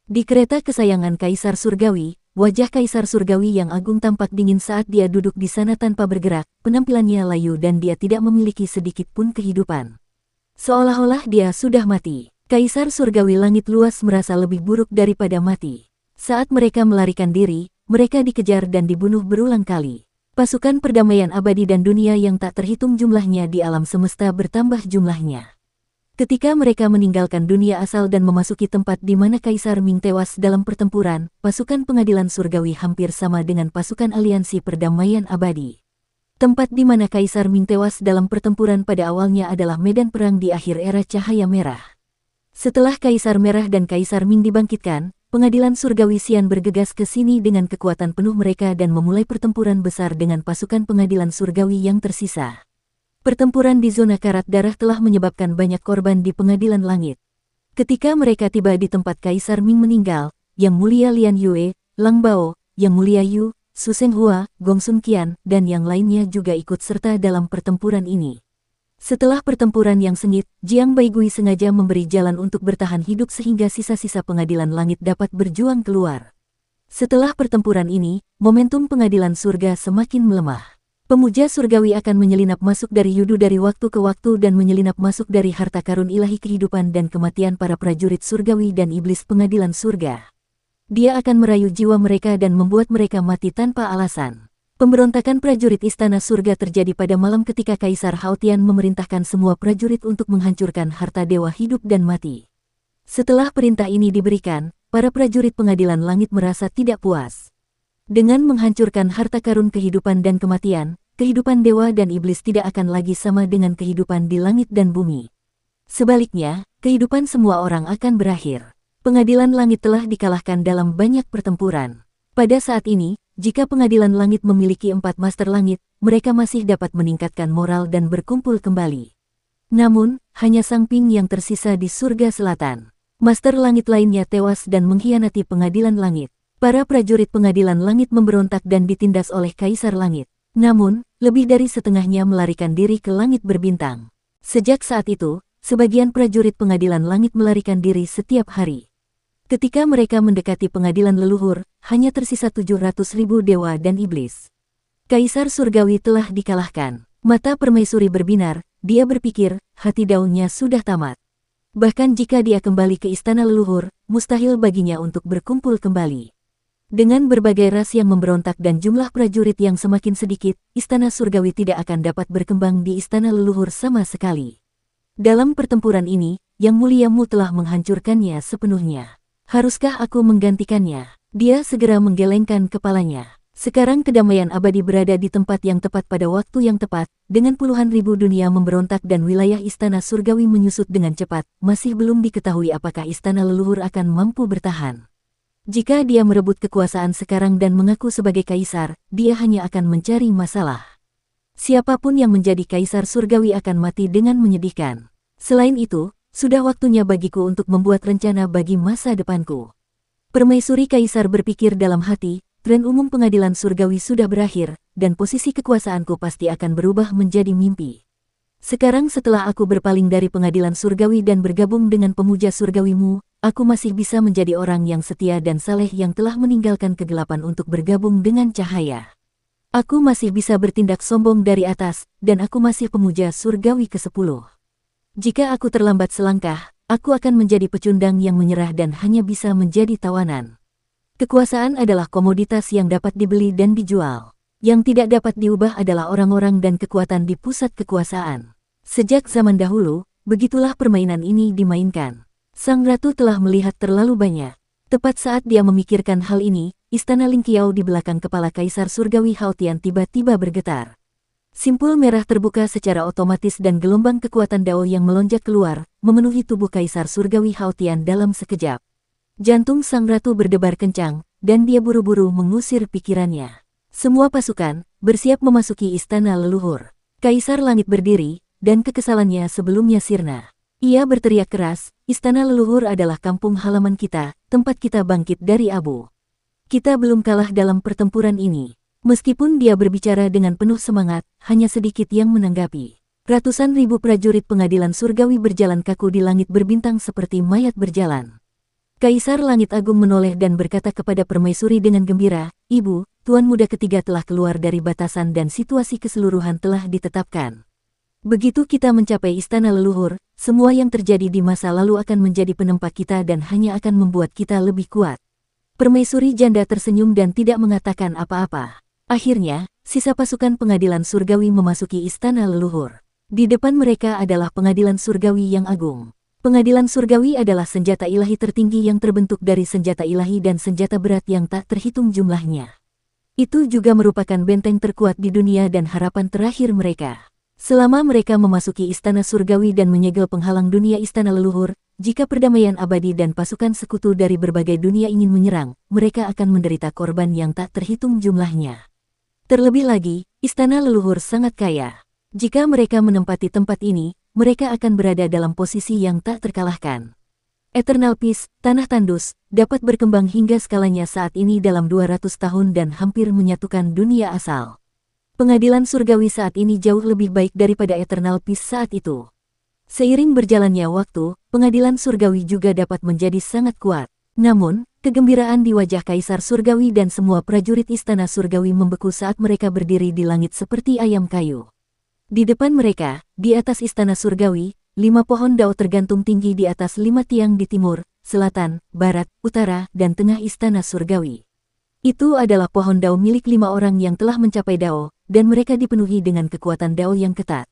Di kereta kesayangan Kaisar Surgawi, wajah Kaisar Surgawi yang agung tampak dingin saat dia duduk di sana tanpa bergerak, penampilannya layu dan dia tidak memiliki sedikit pun kehidupan. Seolah-olah dia sudah mati. Kaisar Surgawi langit luas merasa lebih buruk daripada mati. Saat mereka melarikan diri, mereka dikejar dan dibunuh berulang kali. Pasukan perdamaian abadi dan dunia yang tak terhitung jumlahnya di alam semesta bertambah jumlahnya. Ketika mereka meninggalkan dunia asal dan memasuki tempat di mana Kaisar Ming tewas dalam pertempuran, pasukan pengadilan surgawi hampir sama dengan pasukan aliansi perdamaian abadi. Tempat di mana Kaisar Ming tewas dalam pertempuran pada awalnya adalah medan perang di akhir era cahaya merah. Setelah Kaisar Merah dan Kaisar Ming dibangkitkan, pengadilan surgawi Xian bergegas ke sini dengan kekuatan penuh mereka dan memulai pertempuran besar dengan pasukan pengadilan surgawi yang tersisa. Pertempuran di zona karat darah telah menyebabkan banyak korban di pengadilan langit. Ketika mereka tiba di tempat Kaisar Ming meninggal, Yang Mulia Lian Yue, Lang Bao, Yang Mulia Yu, Su Senghua, Gong Sun Qian, dan yang lainnya juga ikut serta dalam pertempuran ini. Setelah pertempuran yang sengit, Jiang Baigui sengaja memberi jalan untuk bertahan hidup sehingga sisa-sisa pengadilan langit dapat berjuang keluar. Setelah pertempuran ini, momentum pengadilan surga semakin melemah. Pemuja surgawi akan menyelinap masuk dari yudu dari waktu ke waktu dan menyelinap masuk dari harta karun ilahi kehidupan dan kematian para prajurit surgawi dan iblis pengadilan surga. Dia akan merayu jiwa mereka dan membuat mereka mati tanpa alasan. Pemberontakan prajurit istana surga terjadi pada malam ketika Kaisar Haotian memerintahkan semua prajurit untuk menghancurkan harta dewa hidup dan mati. Setelah perintah ini diberikan, para prajurit pengadilan langit merasa tidak puas. Dengan menghancurkan harta karun kehidupan dan kematian, kehidupan dewa dan iblis tidak akan lagi sama dengan kehidupan di langit dan bumi. Sebaliknya, kehidupan semua orang akan berakhir. Pengadilan langit telah dikalahkan dalam banyak pertempuran. Pada saat ini, jika pengadilan langit memiliki 4 master langit, mereka masih dapat meningkatkan moral dan berkumpul kembali. Namun, hanya Sang Ping yang tersisa di surga selatan. Master langit lainnya tewas dan mengkhianati pengadilan langit. Para prajurit pengadilan langit memberontak dan ditindas oleh Kaisar Langit. Namun, lebih dari setengahnya melarikan diri ke langit berbintang. Sejak saat itu, sebagian prajurit pengadilan langit melarikan diri setiap hari. Ketika mereka mendekati pengadilan leluhur, hanya tersisa 700.000 dewa dan iblis. Kaisar surgawi telah dikalahkan. Mata permaisuri berbinar, dia berpikir, hati daunnya sudah tamat. Bahkan jika dia kembali ke istana leluhur, mustahil baginya untuk berkumpul kembali. Dengan berbagai ras yang memberontak dan jumlah prajurit yang semakin sedikit, istana surgawi tidak akan dapat berkembang di istana leluhur sama sekali. Dalam pertempuran ini, Yang Muliamu telah menghancurkannya sepenuhnya. Haruskah aku menggantikannya? Dia segera menggelengkan kepalanya. Sekarang kedamaian abadi berada di tempat yang tepat pada waktu yang tepat, dengan puluhan ribu dunia memberontak dan wilayah istana surgawi menyusut dengan cepat, masih belum diketahui apakah istana leluhur akan mampu bertahan. Jika dia merebut kekuasaan sekarang dan mengaku sebagai kaisar, dia hanya akan mencari masalah. Siapapun yang menjadi kaisar surgawi akan mati dengan menyedihkan. Selain itu, sudah waktunya bagiku untuk membuat rencana bagi masa depanku. Permaisuri kaisar berpikir dalam hati, tren umum pengadilan surgawi sudah berakhir, dan posisi kekuasaanku pasti akan berubah menjadi mimpi. Sekarang setelah aku berpaling dari pengadilan surgawi dan bergabung dengan pemuja surgawimu, aku masih bisa menjadi orang yang setia dan saleh yang telah meninggalkan kegelapan untuk bergabung dengan cahaya. Aku masih bisa bertindak sombong dari atas, dan aku masih pemuja surgawi ke-10. Jika aku terlambat selangkah, aku akan menjadi pecundang yang menyerah dan hanya bisa menjadi tawanan. Kekuasaan adalah komoditas yang dapat dibeli dan dijual. Yang tidak dapat diubah adalah orang-orang dan kekuatan di pusat kekuasaan. Sejak zaman dahulu, begitulah permainan ini dimainkan. Sang ratu telah melihat terlalu banyak. Tepat saat dia memikirkan hal ini, istana Lingqiao di belakang kepala Kaisar Surgawi Haotian tiba-tiba bergetar. Simpul merah terbuka secara otomatis dan gelombang kekuatan Dao yang melonjak keluar, memenuhi tubuh Kaisar Surgawi Haotian dalam sekejap. Jantung sang ratu berdebar kencang, dan dia buru-buru mengusir pikirannya. Semua pasukan, bersiap memasuki istana leluhur. Kaisar Langit berdiri, dan kekesalannya sebelumnya sirna. Ia berteriak keras, istana leluhur adalah kampung halaman kita, tempat kita bangkit dari abu. Kita belum kalah dalam pertempuran ini. Meskipun dia berbicara dengan penuh semangat, hanya sedikit yang menanggapi. Ratusan ribu prajurit pengadilan surgawi berjalan kaku di langit berbintang seperti mayat berjalan. Kaisar Langit Agung menoleh dan berkata kepada permaisuri dengan gembira, "Ibu, Tuan Muda ketiga telah keluar dari batasan dan situasi keseluruhan telah ditetapkan. Begitu kita mencapai istana leluhur, semua yang terjadi di masa lalu akan menjadi penempa kita dan hanya akan membuat kita lebih kuat." Permaisuri janda tersenyum dan tidak mengatakan apa-apa. Akhirnya, sisa pasukan pengadilan surgawi memasuki istana leluhur. Di depan mereka adalah pengadilan surgawi yang agung. Pengadilan surgawi adalah senjata ilahi tertinggi yang terbentuk dari senjata ilahi dan senjata berat yang tak terhitung jumlahnya. Itu juga merupakan benteng terkuat di dunia dan harapan terakhir mereka. Selama mereka memasuki istana surgawi dan menyegel penghalang dunia istana leluhur, jika perdamaian abadi dan pasukan sekutu dari berbagai dunia ingin menyerang, mereka akan menderita korban yang tak terhitung jumlahnya. Terlebih lagi, istana leluhur sangat kaya. Jika mereka menempati tempat ini, mereka akan berada dalam posisi yang tak terkalahkan. Eternal Peace, Tanah Tandus, dapat berkembang hingga skalanya saat ini dalam 200 tahun dan hampir menyatukan dunia asal. Pengadilan surgawi saat ini jauh lebih baik daripada Eternal Peace saat itu. Seiring berjalannya waktu, pengadilan surgawi juga dapat menjadi sangat kuat. Namun, kegembiraan di wajah Kaisar Surgawi dan semua prajurit istana surgawi membeku saat mereka berdiri di langit seperti ayam kayu. Di depan mereka, di atas istana surgawi, 5 pohon dao tergantung tinggi di atas 5 tiang di timur, selatan, barat, utara, dan tengah istana surgawi. Itu adalah pohon dao milik 5 orang yang telah mencapai dao, dan mereka dipenuhi dengan kekuatan dao yang ketat.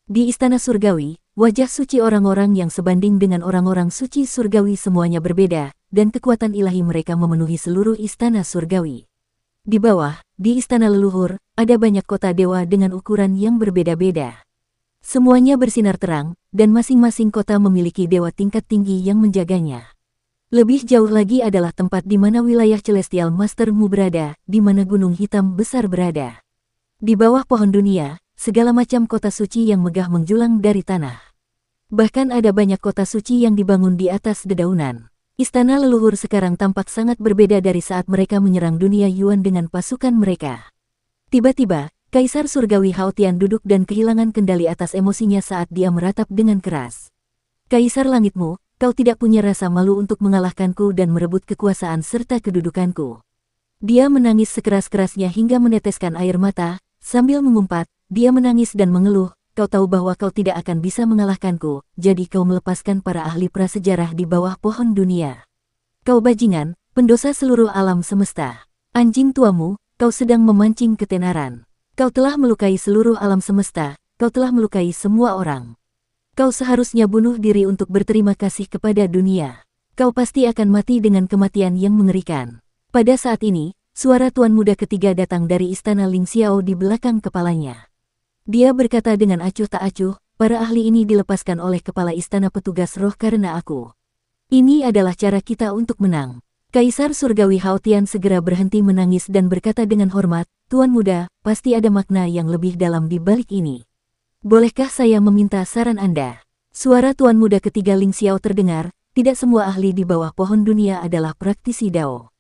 Di istana surgawi, wajah suci orang-orang yang sebanding dengan orang-orang suci surgawi semuanya berbeda, dan kekuatan ilahi mereka memenuhi seluruh istana surgawi. Di bawah, di istana leluhur, ada banyak kota dewa dengan ukuran yang berbeda-beda. Semuanya bersinar terang, dan masing-masing kota memiliki dewa tingkat tinggi yang menjaganya. Lebih jauh lagi adalah tempat di mana wilayah Celestial Mastermu berada, di mana gunung hitam besar berada. Di bawah pohon dunia, segala macam kota suci yang megah menjulang dari tanah. Bahkan ada banyak kota suci yang dibangun di atas dedaunan. Istana leluhur sekarang tampak sangat berbeda dari saat mereka menyerang dunia Yuan dengan pasukan mereka. Tiba-tiba, Kaisar Surgawi Hao Tian duduk dan kehilangan kendali atas emosinya saat dia meratap dengan keras. Kaisar Langitmu, kau tidak punya rasa malu untuk mengalahkanku dan merebut kekuasaan serta kedudukanku. Dia menangis sekeras-kerasnya hingga meneteskan air mata, sambil mengumpat, dia menangis dan mengeluh, kau tahu bahwa kau tidak akan bisa mengalahkanku, jadi kau melepaskan para ahli prasejarah di bawah pohon dunia. Kau bajingan, pendosa seluruh alam semesta. Anjing tuamu, kau sedang memancing ketenaran. Kau telah melukai seluruh alam semesta, kau telah melukai semua orang. Kau seharusnya bunuh diri untuk berterima kasih kepada dunia. Kau pasti akan mati dengan kematian yang mengerikan. Pada saat ini, suara tuan muda ketiga datang dari istana Ling Xiao di belakang kepalanya. Dia berkata dengan acuh tak acuh, para ahli ini dilepaskan oleh kepala istana petugas roh karena aku. Ini adalah cara kita untuk menang. Kaisar Surgawi Hao Tian segera berhenti menangis dan berkata dengan hormat, Tuan muda, pasti ada makna yang lebih dalam di balik ini. Bolehkah saya meminta saran Anda? Suara tuan muda ketiga Ling Xiao terdengar, tidak semua ahli di bawah pohon dunia adalah praktisi Dao.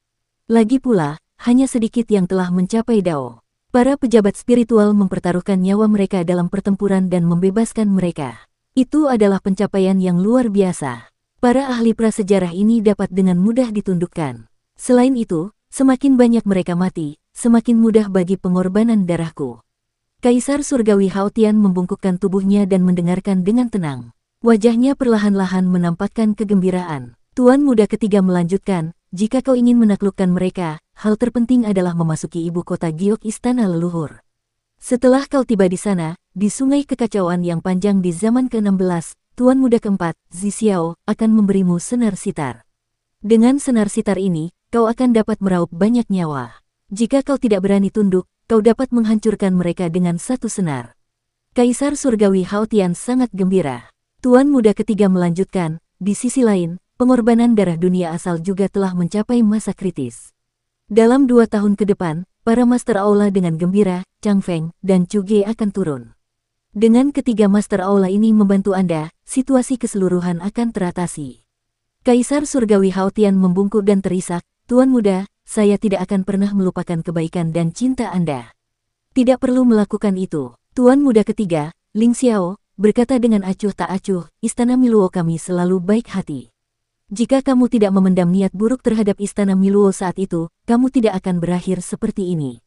Lagi pula, hanya sedikit yang telah mencapai Dao. Para pejabat spiritual mempertaruhkan nyawa mereka dalam pertempuran dan membebaskan mereka. Itu adalah pencapaian yang luar biasa. Para ahli prasejarah ini dapat dengan mudah ditundukkan. Selain itu, semakin banyak mereka mati, semakin mudah bagi pengorbanan darahku. Kaisar Surgawi Hao Tian membungkukkan tubuhnya dan mendengarkan dengan tenang. Wajahnya perlahan-lahan menampakkan kegembiraan. Tuan muda ketiga melanjutkan, jika kau ingin menaklukkan mereka, hal terpenting adalah memasuki ibu kota Giok istana leluhur. Setelah kau tiba di sana, di sungai kekacauan yang panjang di zaman ke-16, Tuan muda keempat, Zi Xiao, akan memberimu senar sitar. Dengan senar sitar ini, kau akan dapat meraup banyak nyawa. Jika kau tidak berani tunduk, kau dapat menghancurkan mereka dengan satu senar. Kaisar Surgawi Hao Tian sangat gembira. Tuan muda ketiga melanjutkan, di sisi lain, pengorbanan darah dunia asal juga telah mencapai masa kritis. Dalam 2 tahun ke depan, para Master Aula dengan gembira, Chang Feng, dan Chu Ge akan turun. Dengan ketiga Master Aula ini membantu Anda, situasi keseluruhan akan teratasi. Kaisar Surgawi Hao Tian membungkuk dan terisak, Tuan muda, saya tidak akan pernah melupakan kebaikan dan cinta Anda. Tidak perlu melakukan itu. Tuan muda ketiga, Ling Xiao, berkata dengan acuh tak acuh, istana Miluo kami selalu baik hati. Jika kamu tidak memendam niat buruk terhadap istana Miluo saat itu, kamu tidak akan berakhir seperti ini.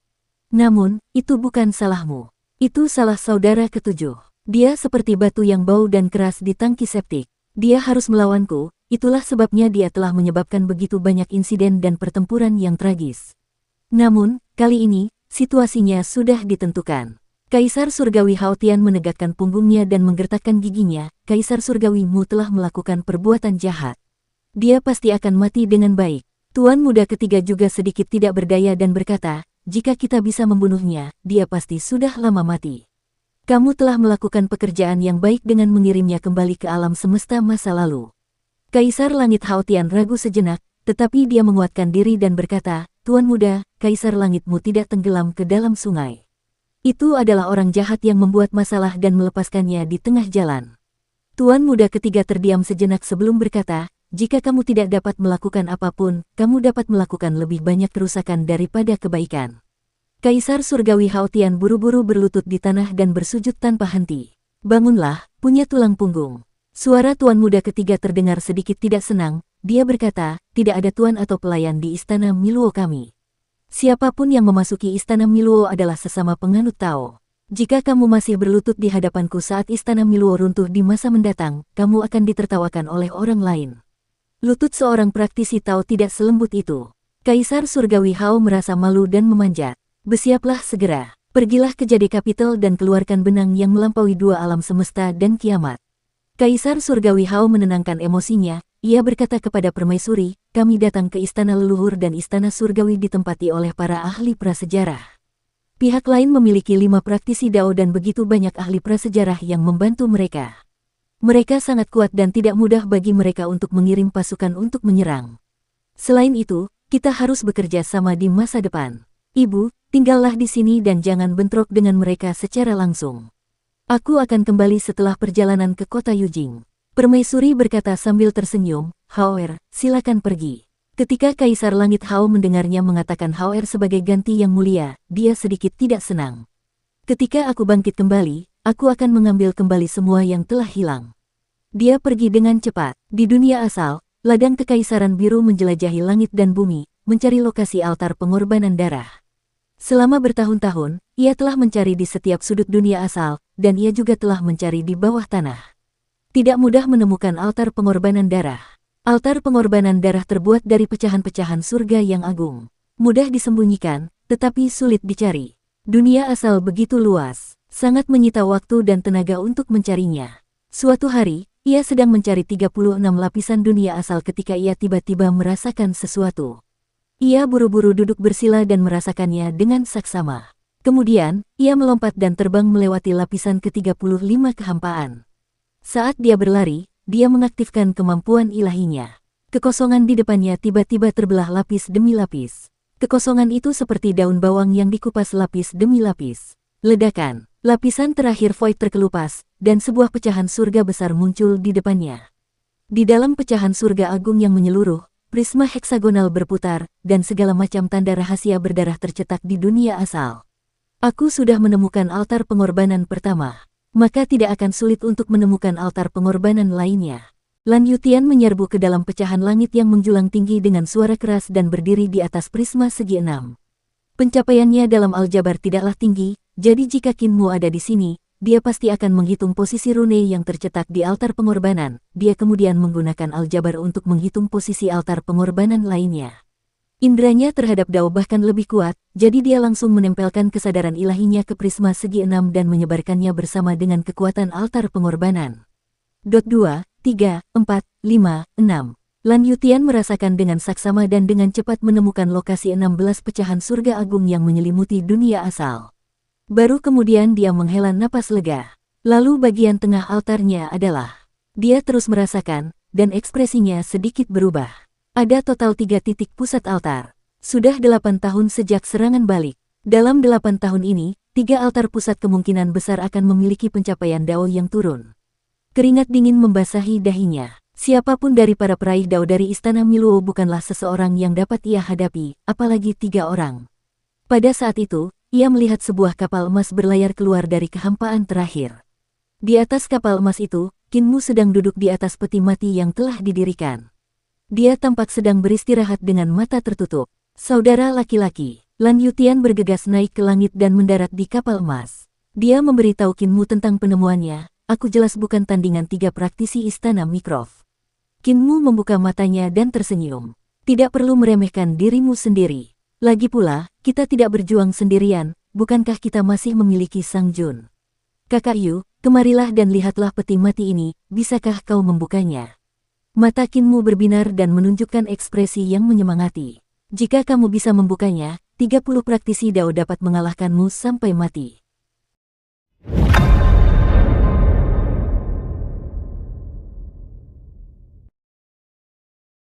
Namun, itu bukan salahmu. Itu salah saudara ketujuh. Dia seperti batu yang bau dan keras di tangki septik. Dia harus melawanku, itulah sebabnya dia telah menyebabkan begitu banyak insiden dan pertempuran yang tragis. Namun, kali ini, situasinya sudah ditentukan. Kaisar Surgawi Hao Tian menegakkan punggungnya dan menggertakkan giginya, Kaisar Surgawimu telah melakukan perbuatan jahat. Dia pasti akan mati dengan baik. Tuan muda ketiga juga sedikit tidak berdaya dan berkata, jika kita bisa membunuhnya, dia pasti sudah lama mati. Kamu telah melakukan pekerjaan yang baik dengan mengirimnya kembali ke alam semesta masa lalu. Kaisar Langit Hao Tian ragu sejenak, tetapi dia menguatkan diri dan berkata, Tuan muda, Kaisar Langitmu tidak tenggelam ke dalam sungai. Itu adalah orang jahat yang membuat masalah dan melepaskannya di tengah jalan. Tuan muda ketiga terdiam sejenak sebelum berkata, jika kamu tidak dapat melakukan apapun, kamu dapat melakukan lebih banyak kerusakan daripada kebaikan. Kaisar Surgawi Hao Tian buru-buru berlutut di tanah dan bersujud tanpa henti. Bangunlah, punya tulang punggung. Suara tuan muda ketiga terdengar sedikit tidak senang, dia berkata, tidak ada tuan atau pelayan di istana Miluo kami. Siapapun yang memasuki istana Miluo adalah sesama penganut Tao. Jika kamu masih berlutut di hadapanku saat istana Miluo runtuh di masa mendatang, kamu akan ditertawakan oleh orang lain. Lutut seorang praktisi Tao tidak selembut itu. Kaisar Surgawi Hao merasa malu dan memanjat. Bersiaplah segera. Pergilah ke Jade Capital dan keluarkan benang yang melampaui 2 alam semesta dan kiamat. Kaisar Surgawi Hao menenangkan emosinya. Ia berkata kepada permaisuri, kami datang ke istana leluhur dan istana surgawi ditempati oleh para ahli prasejarah. Pihak lain memiliki 5 praktisi Dao dan begitu banyak ahli prasejarah yang membantu mereka. Mereka sangat kuat dan tidak mudah bagi mereka untuk mengirim pasukan untuk menyerang. Selain itu, kita harus bekerja sama di masa depan. Ibu, tinggallah di sini dan jangan bentrok dengan mereka secara langsung. Aku akan kembali setelah perjalanan ke kota Yujing. Permaisuri berkata sambil tersenyum, Haoer, silakan pergi. Ketika Kaisar Langit Hao mendengarnya mengatakan Haoer sebagai ganti yang mulia, dia sedikit tidak senang. Ketika aku bangkit kembali, aku akan mengambil kembali semua yang telah hilang. Dia pergi dengan cepat. Di dunia asal, ladang kekaisaran biru menjelajahi langit dan bumi, mencari lokasi altar pengorbanan darah. Selama bertahun-tahun, ia telah mencari di setiap sudut dunia asal, dan ia juga telah mencari di bawah tanah. Tidak mudah menemukan altar pengorbanan darah. Altar pengorbanan darah terbuat dari pecahan-pecahan surga yang agung. Mudah disembunyikan, tetapi sulit dicari. Dunia asal begitu luas, sangat menyita waktu dan tenaga untuk mencarinya. Suatu hari, ia sedang mencari 36 lapisan dunia asal ketika ia tiba-tiba merasakan sesuatu. Ia buru-buru duduk bersila dan merasakannya dengan saksama. Kemudian, ia melompat dan terbang melewati lapisan ke-35 kehampaan. Saat dia berlari, dia mengaktifkan kemampuan ilahinya. Kekosongan di depannya tiba-tiba terbelah lapis demi lapis. Kekosongan itu seperti daun bawang yang dikupas lapis demi lapis. Ledakan. Lapisan terakhir void terkelupas, dan sebuah pecahan surga besar muncul di depannya. Di dalam pecahan surga agung yang menyeluruh, prisma heksagonal berputar, dan segala macam tanda rahasia berdarah tercetak di dunia asal. Aku sudah menemukan altar pengorbanan pertama. Maka tidak akan sulit untuk menemukan altar pengorbanan lainnya. Lan Yutian menyerbu ke dalam pecahan langit yang menjulang tinggi dengan suara keras dan berdiri di atas prisma segi 6. Pencapaiannya dalam aljabar tidaklah tinggi, jadi jika Qin Mu ada di sini, dia pasti akan menghitung posisi rune yang tercetak di altar pengorbanan. Dia kemudian menggunakan aljabar untuk menghitung posisi altar pengorbanan lainnya. Indranya terhadap Dao bahkan lebih kuat, jadi dia langsung menempelkan kesadaran ilahinya ke prisma segi 6 dan menyebarkannya bersama dengan kekuatan altar pengorbanan. 2, 3, 4, 5, 6. Lan Yutian merasakan dengan saksama dan dengan cepat menemukan lokasi 16 pecahan surga agung yang menyelimuti dunia asal. Baru kemudian dia menghela napas lega. Lalu bagian tengah altarnya adalah. Dia terus merasakan, dan ekspresinya sedikit berubah. Ada total 3 titik pusat altar. Sudah 8 tahun sejak serangan balik. Dalam 8 tahun ini, 3 altar pusat kemungkinan besar akan memiliki pencapaian Dao yang turun. Keringat dingin membasahi dahinya. Siapapun dari para peraih Dao dari Istana Miluo bukanlah seseorang yang dapat ia hadapi, apalagi 3 orang. Pada saat itu, ia melihat sebuah kapal emas berlayar keluar dari kehampaan terakhir. Di atas kapal emas itu, Qin Mu sedang duduk di atas peti mati yang telah didirikan. Dia tampak sedang beristirahat dengan mata tertutup. Saudara laki-laki, Lan Yutian bergegas naik ke langit dan mendarat di kapal emas. Dia memberitahu Qin Mu tentang penemuannya. Aku jelas bukan tandingan 3 praktisi Istana Mikrov. Qin Mu membuka matanya dan tersenyum. Tidak perlu meremehkan dirimu sendiri. Lagi pula, kita tidak berjuang sendirian, bukankah kita masih memiliki Sang Jun? Kakak Yu, kemarilah dan lihatlah peti mati ini, bisakah kau membukanya? Mata Qin Mu berbinar dan menunjukkan ekspresi yang menyemangati. Jika kamu bisa membukanya, 30 praktisi Dao dapat mengalahkanmu sampai mati.